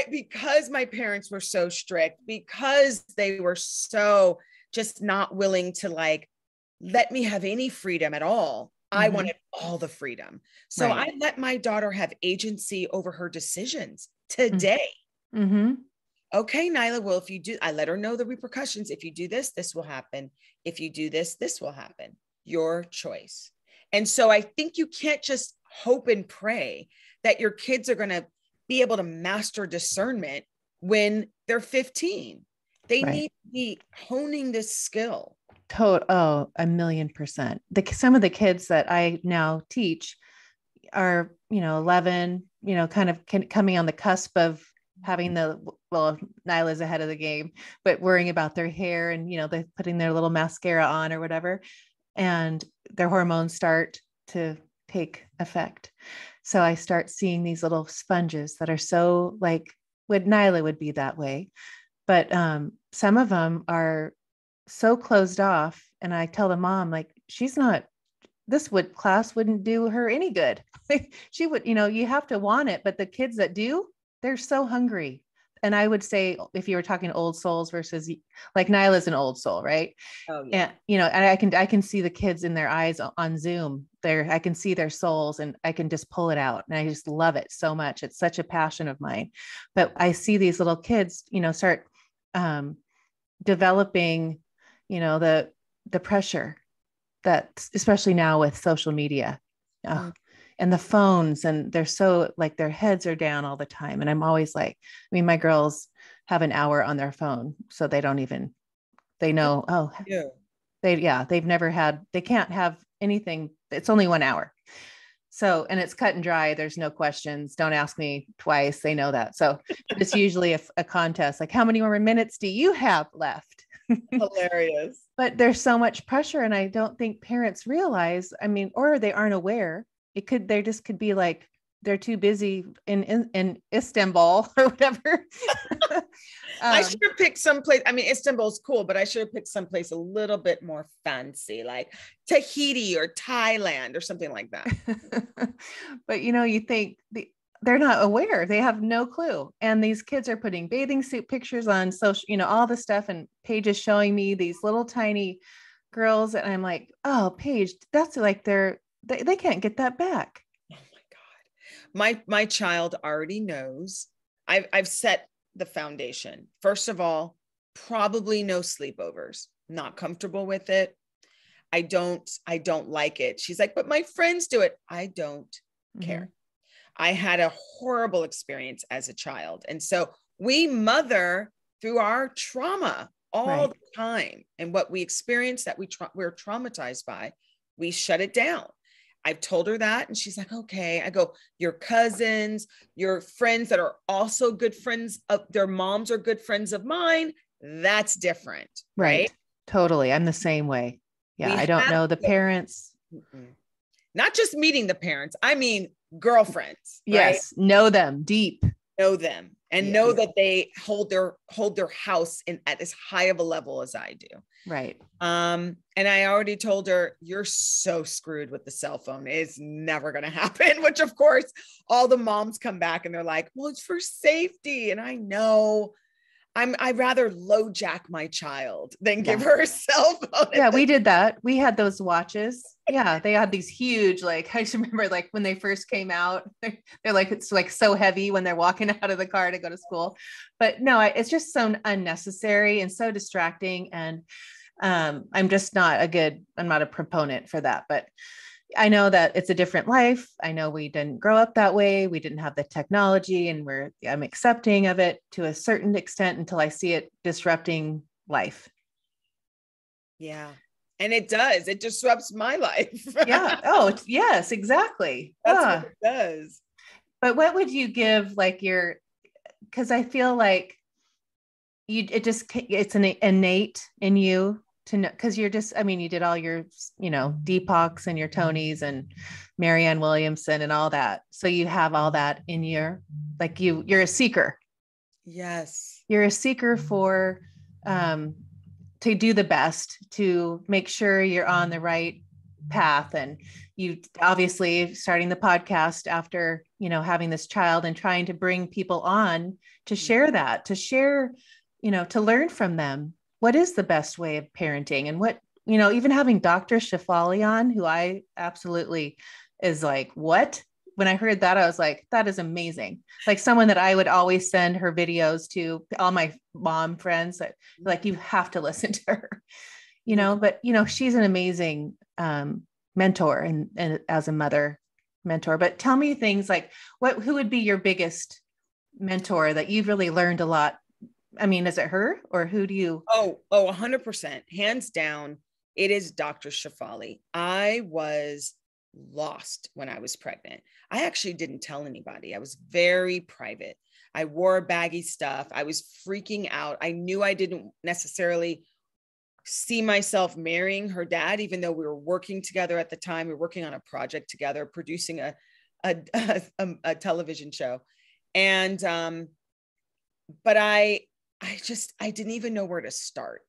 Because my parents were so strict, because they were so just not willing to like, let me have any freedom at all. I wanted all the freedom. So I let my daughter have agency over her decisions today. Mm-hmm. Okay, Nyla, well, if you do, I let her know the repercussions. If you do this, this will happen. If you do this, this will happen. Your choice. And so I think you can't just hope and pray that your kids are going to be able to master discernment when they're 15. They need to be honing this skill. 1,000,000%. Some of the kids that I now teach are, 11, kind of coming on the cusp of having Nyla's ahead of the game, but worrying about their hair and, they're putting their little mascara on or whatever, and their hormones start to take effect. So I start seeing these little sponges that are so like, Nyla would be that way, but some of them are so closed off. And I tell the mom, like, class wouldn't do her any good. She would, you have to want it, but the kids that do, they're so hungry. And I would say, if you were talking old souls versus like Nyla's an old soul, right? Oh, yeah. And, and I can see the kids in their eyes on Zoom there. I can see their souls and I can just pull it out. And I just love it so much. It's such a passion of mine, but I see these little kids, start developing, the pressure that, especially now with social media and the phones, and they're so like, their heads are down all the time. And I'm always like, my girls have an hour on their phone. So they know, they can't have anything. It's only 1 hour. So, and it's cut and dry. There's no questions. Don't ask me twice. They know that. So it's usually a contest. Like, how many more minutes do you have left? Hilarious. But there's so much pressure. And I don't think parents realize, or they aren't aware. They just could be like, they're too busy in Istanbul or whatever. I should have picked someplace. I mean, Istanbul's cool, but I should have picked someplace a little bit more fancy, like Tahiti or Thailand or something like that. But you think they're not aware. They have no clue. And these kids are putting bathing suit pictures on social, all the stuff, and Paige is showing me these little tiny girls. And I'm like, oh, Paige, that's like they can't get that back. Oh my God. My child already knows. I've set the foundation. First of all, probably no sleepovers. Not comfortable with it. I don't like it. She's like, but my friends do it. I don't care. I had a horrible experience as a child. And so we mother through our trauma all the time. And what we experience that we're traumatized by, we shut it down. I've told her that, and she's like, okay. I go, your cousins, your friends that are also good friends of their moms are good friends of mine. That's different. Right. Totally. I'm the same way. Yeah. I don't know the parents. Not just meeting the parents. I mean, girlfriends. Yes. Right? Know them deep. Know them and know that they hold their house at as high of a level as I do. Right. And I already told her, you're so screwed with the cell phone. It's never going to happen, which of course all the moms come back and they're like, well, it's for safety. And I know I'd rather low jack my child than give her a cell phone. Yeah. We did that. We had those watches. Yeah. They had these huge, like, I just remember like when they first came out, they're like, it's like so heavy when they're walking out of the car to go to school, but no, it's just so unnecessary and so distracting. And I'm not a proponent for that, but I know that it's a different life. I know we didn't grow up that way. We didn't have the technology, and I'm accepting of it to a certain extent until I see it disrupting life. Yeah. And it does. It disrupts my life. Yeah. Oh, yes, exactly. That's what it does. But what would you give because I feel like it's an innate in you to know, because you did all your, Deepoks and your Tonys and Marianne Williamson and all that. So you have all that in you're a seeker. Yes. You're a seeker for, to do the best, to make sure you're on the right path. And you obviously starting the podcast after, having this child and trying to bring people on to share that, to learn from them. What is the best way of parenting? And what, even having Dr. Shefali on, who I absolutely is like, what? When I heard that, I was like, that is amazing. Like someone that I would always send her videos to all my mom friends that like, you have to listen to her, but, she's an amazing mentor and as a mother mentor. But tell me things like who would be your biggest mentor that you've really learned a lot? I mean, is it her or who do you? 100%. Hands down. It is Dr. Shefali. I was lost when I was pregnant. I actually didn't tell anybody. I was very private. I wore baggy stuff. I was freaking out. I knew I didn't necessarily see myself marrying her dad, even though we were working together at the time. We were working on a project together, producing a television show. And, but I didn't even know where to start.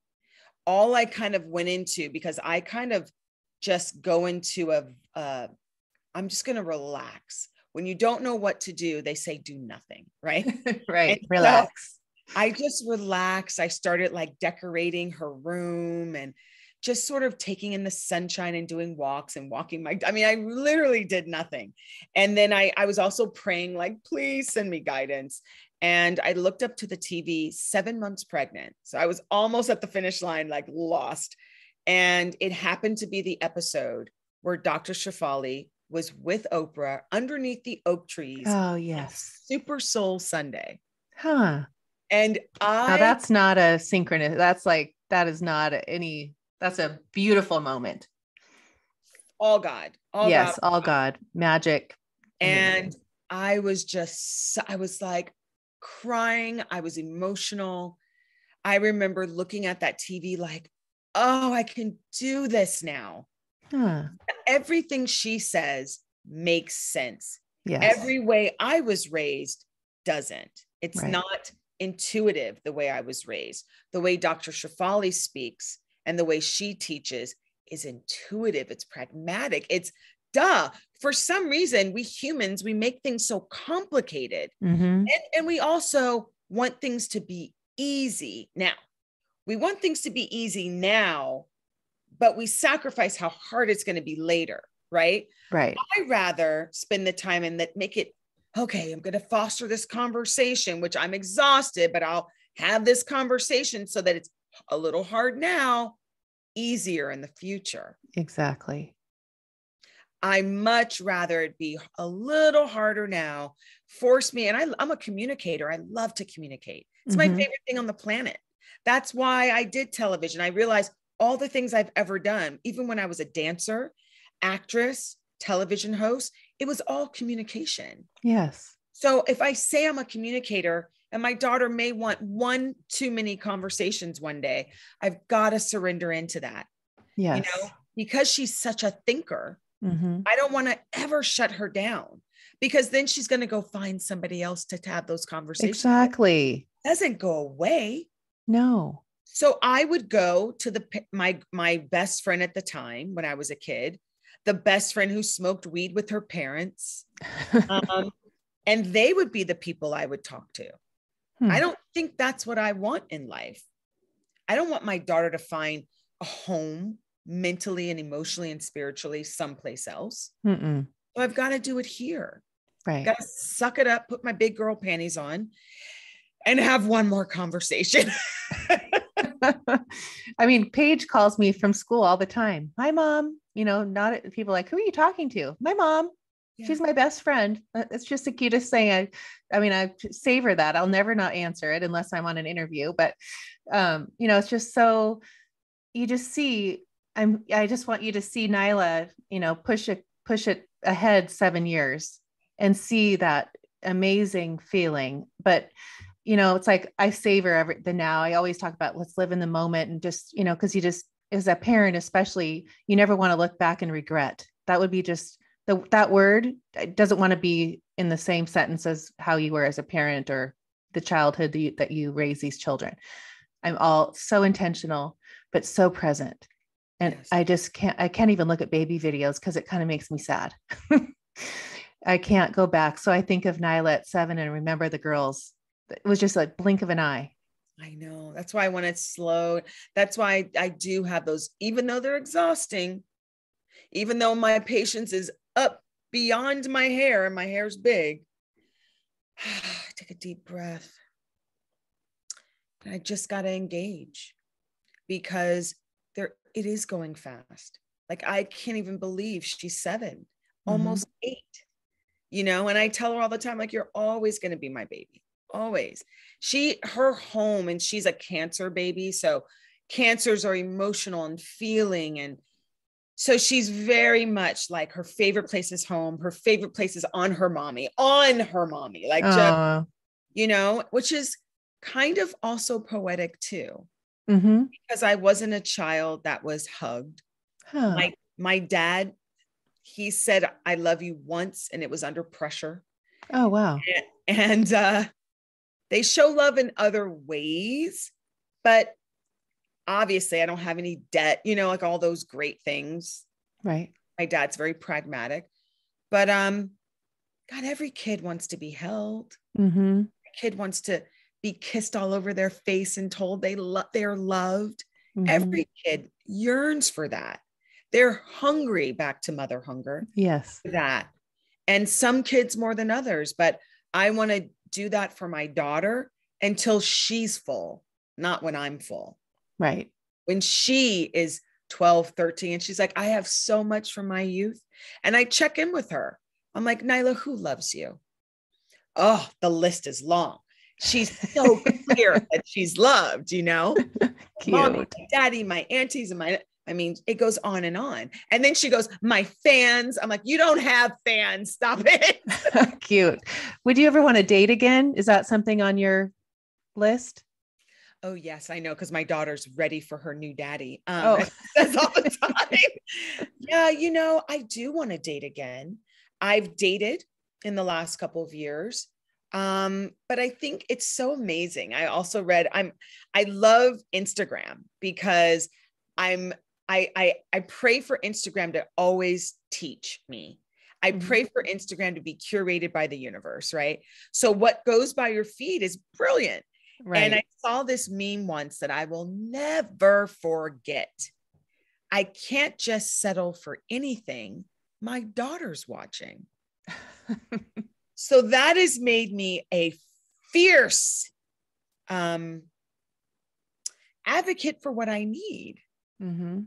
All I kind of went into, because I kind of just go into I'm just going to relax. When you don't know what to do, they say, do nothing. Right. Right. And relax. So I just relaxed. I started like decorating her room and just sort of taking in the sunshine and doing walks and walking I literally did nothing. And then I was also praying, like, please send me guidance. And I looked up to the TV, 7 months pregnant. So I was almost at the finish line, like lost. And it happened to be the episode where Dr. Shefali was with Oprah underneath the oak trees. Oh, yes. Super Soul Sunday. Huh. And now that's not a synchronous. That's a beautiful moment. All God. All God. Magic. And I was like crying. I was emotional. I remember looking at that TV like, oh, I can do this now. Huh. Everything she says makes sense. Yes. Every way I was raised doesn't. It's right. not intuitive the way I was raised. The way Dr. Shafali speaks and the way she teaches is intuitive. It's pragmatic. It's duh. For some reason, we humans, we make things so complicated. And we also want things to be easy now. We want things to be easy now, but we sacrifice how hard it's going to be later, right? Right. I'd rather spend the time and that make it, okay, I'm going to foster this conversation, which I'm exhausted, but I'll have this conversation so that it's a little hard now, easier in the future. Exactly. I much rather it be a little harder now, force me. And I'm a communicator. I love to communicate. It's my favorite thing on the planet. That's why I did television. I realized all the things I've ever done, even when I was a dancer, actress, television host, it was all communication. Yes. So if I say I'm a communicator and my daughter may want one too many conversations one day, I've got to surrender into that. Yes. You know, because she's such a thinker, I don't want to ever shut her down, because then she's going to go find somebody else to have those conversations. Exactly. It doesn't go away. No. So I would go to my best friend at the time when I was a kid, the best friend who smoked weed with her parents. And they would be the people I would talk to. I don't think that's what I want in life. I don't want my daughter to find a home mentally and emotionally and spiritually someplace else. So I've got to do it here. Right. Got to suck it up, put my big girl panties on, and have one more conversation. I mean, Paige calls me from school all the time. Hi, Mom. You know, not people like, who are you talking to? My mom. Yeah. She's my best friend. It's just the cutest thing. I mean, I savor that. I'll never not answer it unless I'm on an interview. But, you know, it's just so you just see. I just want you to see Nyla, you know, push it ahead 7 years and see that amazing feeling. But you know, it's like I savor the now. I always talk about let's live in the moment and just, you know, because you just, as a parent, especially, you never want to look back and regret. That would be just that word doesn't want to be in the same sentence as how you were as a parent or the childhood that you raise these children. I'm all so intentional, but so present. And yes. I can't even look at baby videos because it kind of makes me sad. I can't go back. So I think of Nyla at 7 and remember the girls. It was just a blink of an eye. I know. That's why I want it slow. That's why I do have those, even though they're exhausting, even though my patience is up beyond my hair and my hair's big. Take a deep breath. And I just got to engage because it is going fast. Like I can't even believe she's 7, almost 8, you know? And I tell her all the time, like, you're always going to be my baby. Always. Her home, and she's a Cancer baby. So cancers are emotional and feeling. And so she's very much like her favorite place is home. Her favorite place is on her mommy, like, just, you know, which is kind of also poetic too, because I wasn't a child that was hugged. My dad, he said, I love you once, and it was under pressure. Oh, wow. And, they show love in other ways, but obviously I don't have any debt, you know, like all those great things. Right. My dad's very pragmatic, but, God, every kid wants to be held. Every kid wants to be kissed all over their face and told they're loved. Every kid yearns for that. They're hungry, back to mother hunger. Yes. That. And some kids more than others, but I want to do that for my daughter until she's full, not when I'm full. Right. When she is 12, 13, and she's like, I have so much from my youth. And I check in with her. I'm like, Nyla, who loves you? Oh, the list is long. She's so clear that she's loved, you know, Mommy, my daddy, my aunties, and it goes on. And then she goes, my fans. I'm like, you don't have fans. Stop it. Cute. Would you ever want to date again? Is that something on your list? Oh, yes, I know. Cause my daughter's ready for her new daddy. She says all the time. Yeah. You know, I do want to date again. I've dated in the last couple of years. But I think it's so amazing. I also read, I love Instagram because I pray for Instagram to always teach me. I pray for Instagram to be curated by the universe, right? So what goes by your feed is brilliant. Right. And I saw this meme once that I will never forget. I can't just settle for anything. My daughter's watching. So that has made me a fierce advocate for what I need. Mm-hmm.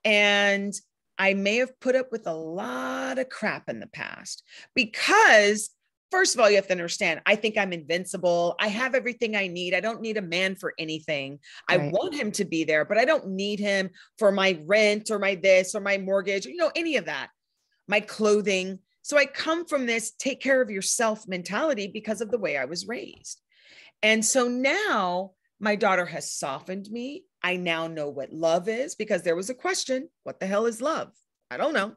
And I may have put up with a lot of crap in the past because, first of all, you have to understand, I think I'm invincible. I have everything I need. I don't need a man for anything. Right. I want him to be there, but I don't need him for my rent or my this or my mortgage, any of that, my clothing. So I come from this take care of yourself mentality because of the way I was raised. And so now my daughter has softened me. I now know what love is because there was a question. What the hell is love? I don't know.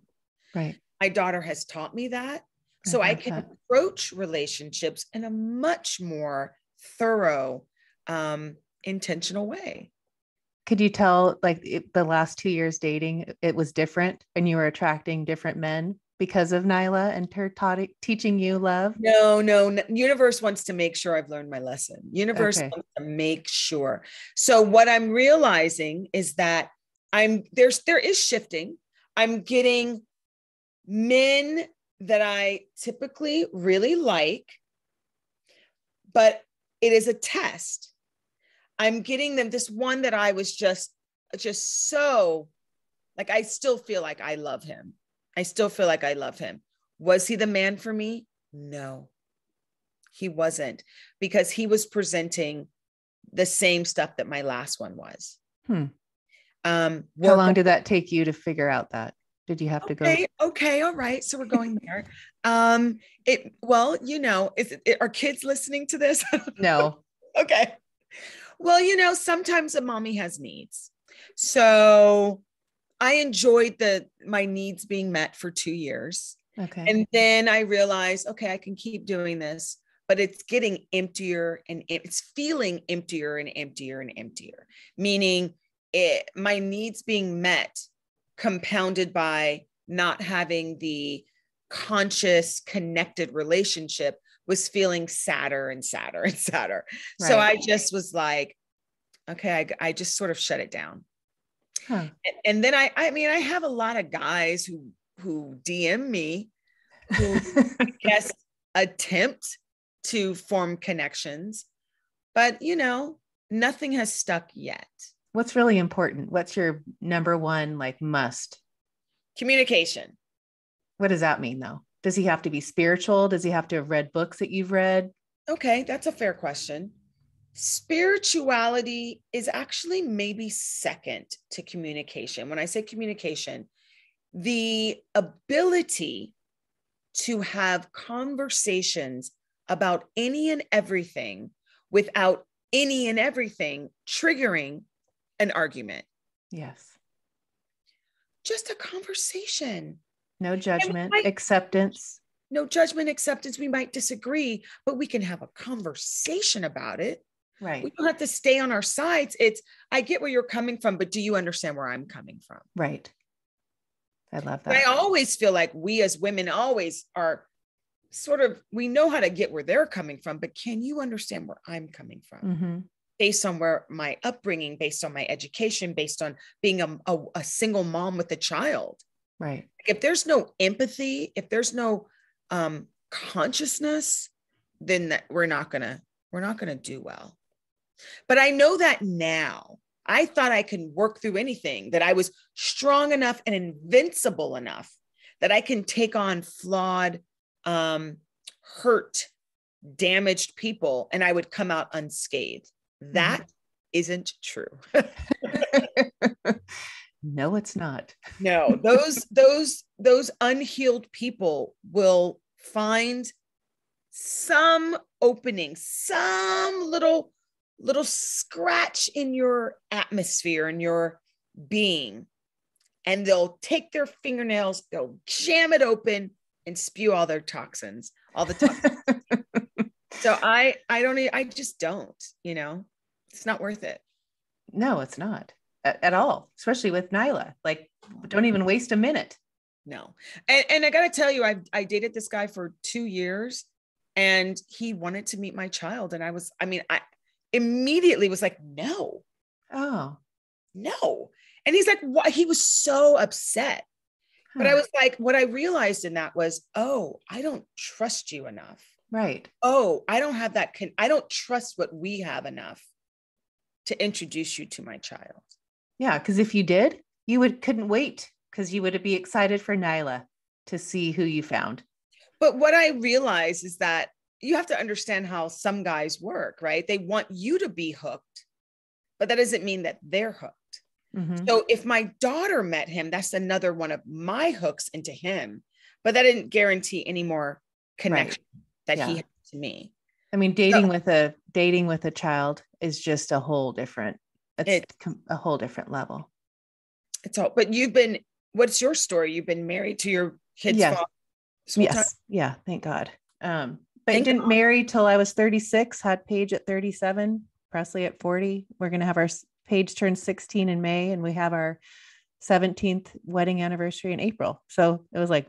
Right. My daughter has taught me that. So I can approach relationships in a much more thorough, intentional way. Could you tell the last 2 years dating, it was different and you were attracting different men because of Nyla and her teaching you love? No. Universe wants to make sure I've learned my lesson. Universe wants to make sure. So what I'm realizing is that there is shifting. I'm getting men that I typically really like, but it is a test. I'm getting them this one that I was just so I still feel like I love him. Was he the man for me? No, he wasn't, because he was presenting the same stuff that my last one was. How long did that take you to figure out that? Did you have to go? Okay. All right. So we're going there. Are kids listening to this? No. Okay. Well, sometimes a mommy has needs. So I enjoyed my needs being met for 2 years. Okay. And then I realized, okay, I can keep doing this, but it's getting emptier and it's feeling emptier and emptier and emptier, meaning my needs being met compounded by not having the conscious connected relationship was feeling sadder and sadder and sadder. Right. So I just was like, okay, I just sort of shut it down. Huh. And then I have a lot of guys who DM me, who I guess attempt to form connections, but nothing has stuck yet. What's really important? What's your number one must? Communication. What does that mean though? Does he have to be spiritual? Does he have to have read books that you've read? Okay, that's a fair question. Spirituality is actually maybe second to communication. When I say communication, the ability to have conversations about any and everything without any and everything triggering an argument. Yes. Just a conversation. No judgment, acceptance. No judgment, acceptance. We might disagree, but we can have a conversation about it. Right. We don't have to stay on our sides. I get where you're coming from, but do you understand where I'm coming from? Right. I love that. But I always feel like we as women always are we know how to get where they're coming from, but can you understand where I'm coming from? Mm-hmm. Based on where my upbringing, based on my education, based on being a single mom with a child. Right. If there's no empathy, if there's no consciousness, then we're not gonna do well. But I know that now. I thought I can work through anything, that I was strong enough and invincible enough that I can take on flawed, hurt, damaged people, and I would come out unscathed. That isn't true. No, it's not. No, those unhealed people will find some opening, some little scratch in your atmosphere and your being, and they'll take their fingernails, they'll jam it open and spew all their toxins, all the toxins. So I just don't, it's not worth it. No, it's not at all, especially with Nyla. Like, don't even waste a minute. No. And I got to tell you, I dated this guy for 2 years and he wanted to meet my child. And I immediately was like, no. Oh, no. And he's like, what? He was so upset. But I was like, what I realized in that was, oh, I don't trust you enough. Right. Oh, I don't have that. I don't trust what we have enough to introduce you to my child. Yeah. Cause if you did, couldn't wait because you would be excited for Nyla to see who you found. But what I realized is that you have to understand how some guys work, right? They want you to be hooked, but that doesn't mean that they're hooked. Mm-hmm. So if my daughter met him, that's another one of my hooks into him, but that didn't guarantee any more connection that he had to me. I mean, dating with a child is just a whole different level. It's all, but what's your story? You've been married to your kid's father? Yes. Time? Yeah. Thank God. But didn't marry till I was 36, had Paige at 37, Presley at 40. We're going to have our Paige turned 16 in May, and we have our 17th wedding anniversary in April. So it was like,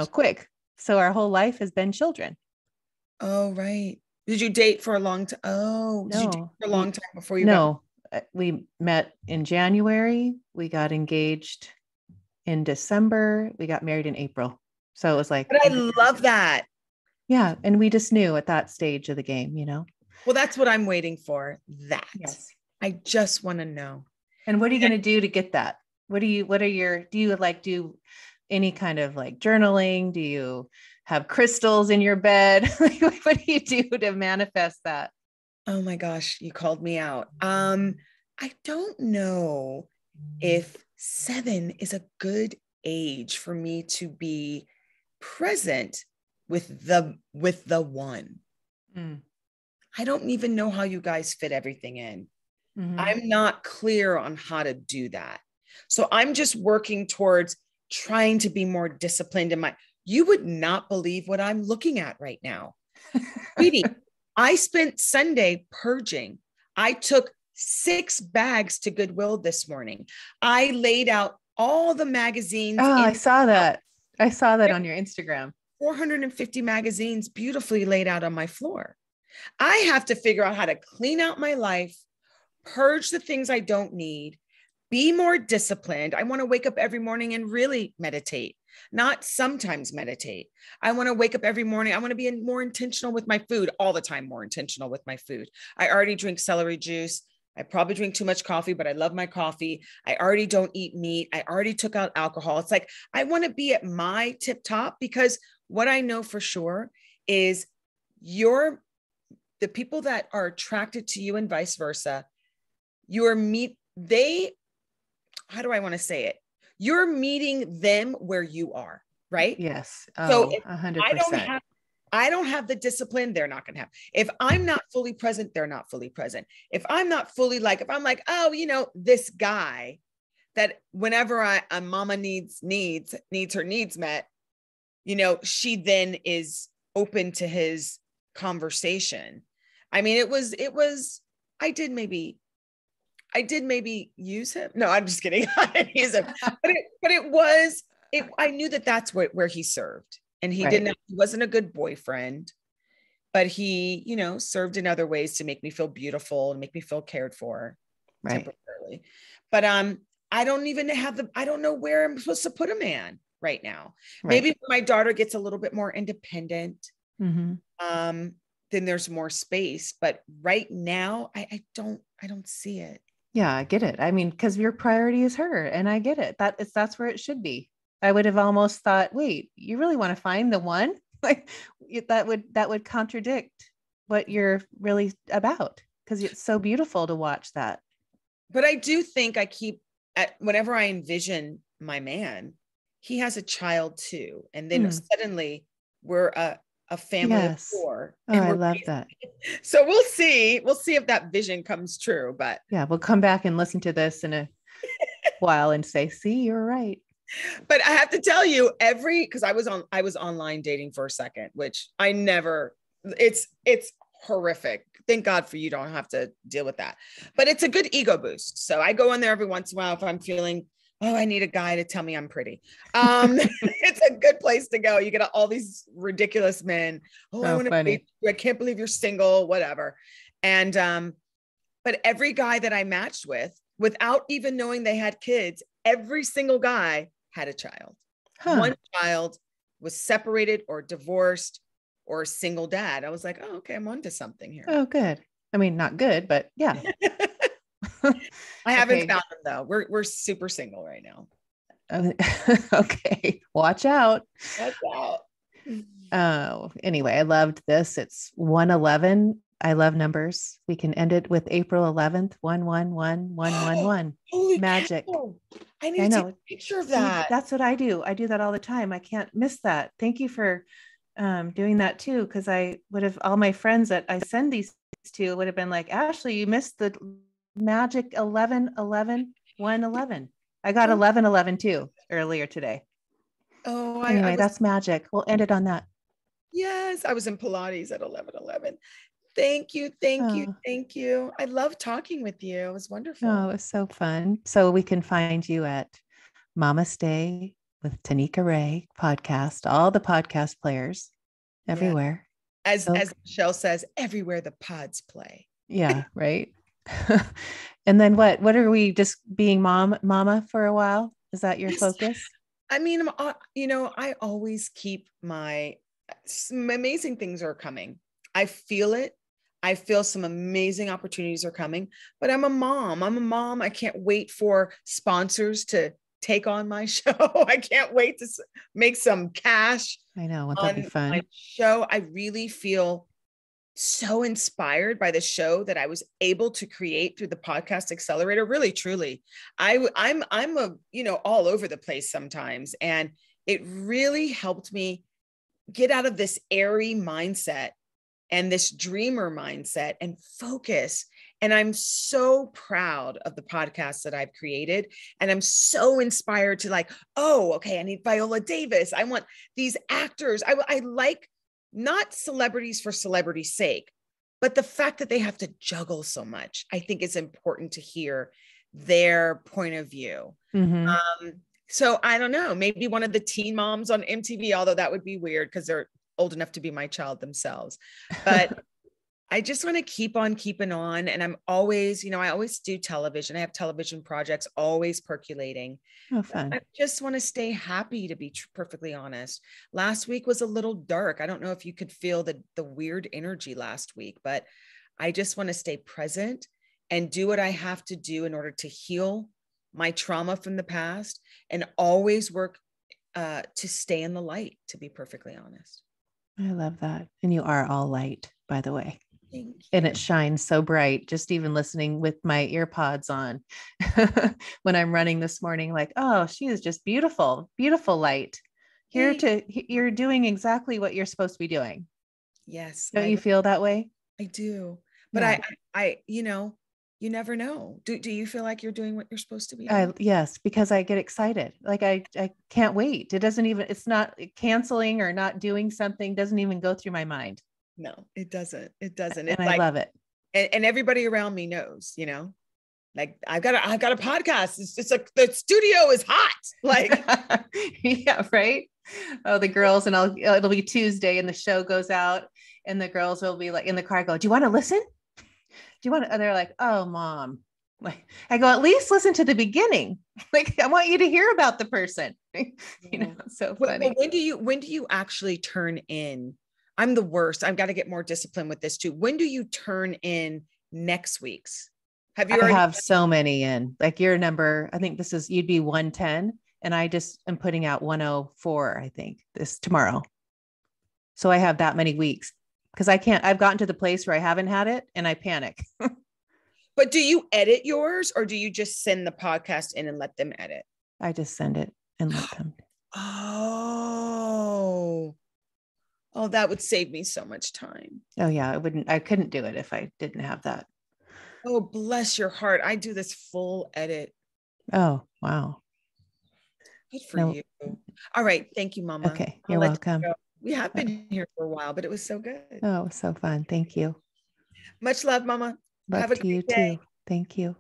quick. So our whole life has been children. Oh, right. Did you date for a long time? Oh, no. Did you date for a long time before you got? We met in January. We got engaged in December. We got married in April. So it was like, but I love that. Yeah. And we just knew at that stage of the game, Well, that's what I'm waiting for. Yes. I just want to know. And what are you going to do to get that? Do you do any kind of like journaling? Do you have crystals in your bed? What do you do to manifest that? Oh my gosh, you called me out. I don't know if 7 is a good age for me to be present with the one. Mm. I don't even know how you guys fit everything in. Mm-hmm. I'm not clear on how to do that. So I'm just working towards trying to be more disciplined in you would not believe what I'm looking at right now. Sweetie, I spent Sunday purging. I took 6 bags to Goodwill this morning. I laid out all the magazines. Oh, I saw that. I saw that on your Instagram. 450 magazines beautifully laid out on my floor. I have to figure out how to clean out my life, purge the things I don't need, be more disciplined. I want to wake up every morning and really meditate, not sometimes meditate. I want to wake up every morning. I want to be more intentional with my food, all the time, more intentional with my food. I already drink celery juice. I probably drink too much coffee, but I love my coffee. I already don't eat meat. I already took out alcohol. It's like, I want to be at my tip top, because what I know for sure is the people that are attracted to you and vice versa, how do I want to say it? You're meeting them where you are, right? Yes. So 100%. I don't have the discipline, they're not going to have. If I'm not fully present, they're not fully present. If I'm not fully if I'm like, oh, this guy that whenever a mama needs her needs met, she then is open to his conversation. I mean, I did maybe use him. No, I'm just kidding. I didn't use him, but I knew that's where he served. And he wasn't a good boyfriend, but he, served in other ways to make me feel beautiful and make me feel cared for temporarily. But I don't know where I'm supposed to put a man right now. Right. Maybe when my daughter gets a little bit more independent, then there's more space. But right now, I don't see it. Yeah, I get it. I mean, because your priority is her, and I get it. That's where it should be. I would have almost thought, wait, you really want to find the one? Like that would contradict what you're really about, because it's so beautiful to watch that. But I do think whenever I envision my man, he has a child too. And then suddenly we're a family of 4. And I love that. So we'll see if that vision comes true, but yeah, we'll come back and listen to this in a while and say, see, you're right. But I have to tell you, because I was online dating for a second, which I never, it's horrific. Thank God for you don't have to deal with that. But it's a good ego boost. So I go on there every once in a while if I'm feeling, oh, I need a guy to tell me I'm pretty. It's a good place to go. You get all these ridiculous men. Oh, I want to date you. I can't believe you're single, whatever. And but every guy that I matched with, without even knowing they had kids, every single guy had a child. One child was separated or divorced or a single dad. I was like, oh, okay, I'm onto something here. Oh, good. I mean, not good, but yeah. I haven't found them though. We're super single right now. Okay. Watch out. Watch out. Oh, anyway, I loved this. It's 111. I love numbers. We can end it with April 11th, 111111. Holy magic. Cow. I need to take a picture of that. See, that's what I do. I do that all the time. I can't miss that. Thank you for doing that too. Because I would have, all my friends that I send these to would have been like, Ashley, you missed the magic 111111. I got 1111 too earlier today. Oh, anyway, that's magic. We'll end it on that. Yes, I was in Pilates at 11:11. Thank you. Thank you. I love talking with you. It was wonderful. Oh, it was so fun. So we can find you at Mama Stay with Tanika Ray podcast, all the podcast players everywhere. Yeah. As Michelle says, everywhere the pods play. Yeah, right. And then what are we, just being mama for a while? Is that your focus? I mean, I always keep some amazing things are coming. I feel it. I feel some amazing opportunities are coming, but I'm a mom. I can't wait for sponsors to take on my show. I can't wait to make some cash. I know. Won't that be fun? My show. I really feel so inspired by the show that I was able to create through the podcast accelerator. Really, truly. I'm all over the place sometimes. And it really helped me get out of this airy mindset and this dreamer mindset and focus. And I'm so proud of the podcast that I've created. And I'm so inspired to like, oh, okay, I need Viola Davis. I want these actors. I like not celebrities for celebrity's sake, but the fact that they have to juggle so much. I think it's important to hear their point of view. Mm-hmm. So I don't know, maybe one of the teen moms on MTV, although that would be weird because they're old enough to be my child themselves. But I just want to keep on keeping on. And I'm always, I always do television. I have television projects always percolating. Oh, fun. I just want to stay happy, to be perfectly honest. Last week was a little dark. I don't know if you could feel the weird energy last week, but I just want to stay present and do what I have to do in order to heal my trauma from the past and always work to stay in the light, to be perfectly honest. I love that. And you are all light, by the way. Thank you. And it shines so bright, just even listening with my ear pods on when I'm running this morning, like, oh, she is just beautiful, beautiful light. You're doing exactly what you're supposed to be doing. Yes. Don't you feel that way? I do. But yeah. I you never know. Do you feel like you're doing what you're supposed to be doing? Yes, because I get excited. Like I can't wait. It's not canceling or not doing something doesn't even go through my mind. No, it doesn't. And I love it. And everybody around me knows, like I've got a podcast. It's like the studio is hot. Like, yeah, right. Oh, the girls, and it'll be Tuesday and the show goes out and the girls will be like in the car, do you want to listen? Do you want to? And they're like, oh, mom. Like, I go, at least listen to the beginning. Like, I want you to hear about the person. It's so funny. When do you actually turn in? I'm the worst. I've got to get more discipline with this too. When do you turn in next week's? I have so many in, like your number. I think you'd be 110. And I just am putting out 104, I think, this tomorrow. So I have that many weeks. Because I've gotten to the place where I haven't had it and I panic. But do you edit yours or do you just send the podcast in and let them edit? I just send it and let them. Oh, that would save me so much time. Oh yeah. I couldn't do it if I didn't have that. Oh, bless your heart. I do this full edit. Oh, wow. Good for you. All right. Thank you, Mama. Okay. You're welcome. We have been here for a while, but it was so good. Oh, it was so fun. Thank you. Much love, Mama. Love Have a to you great day. too. Thank you.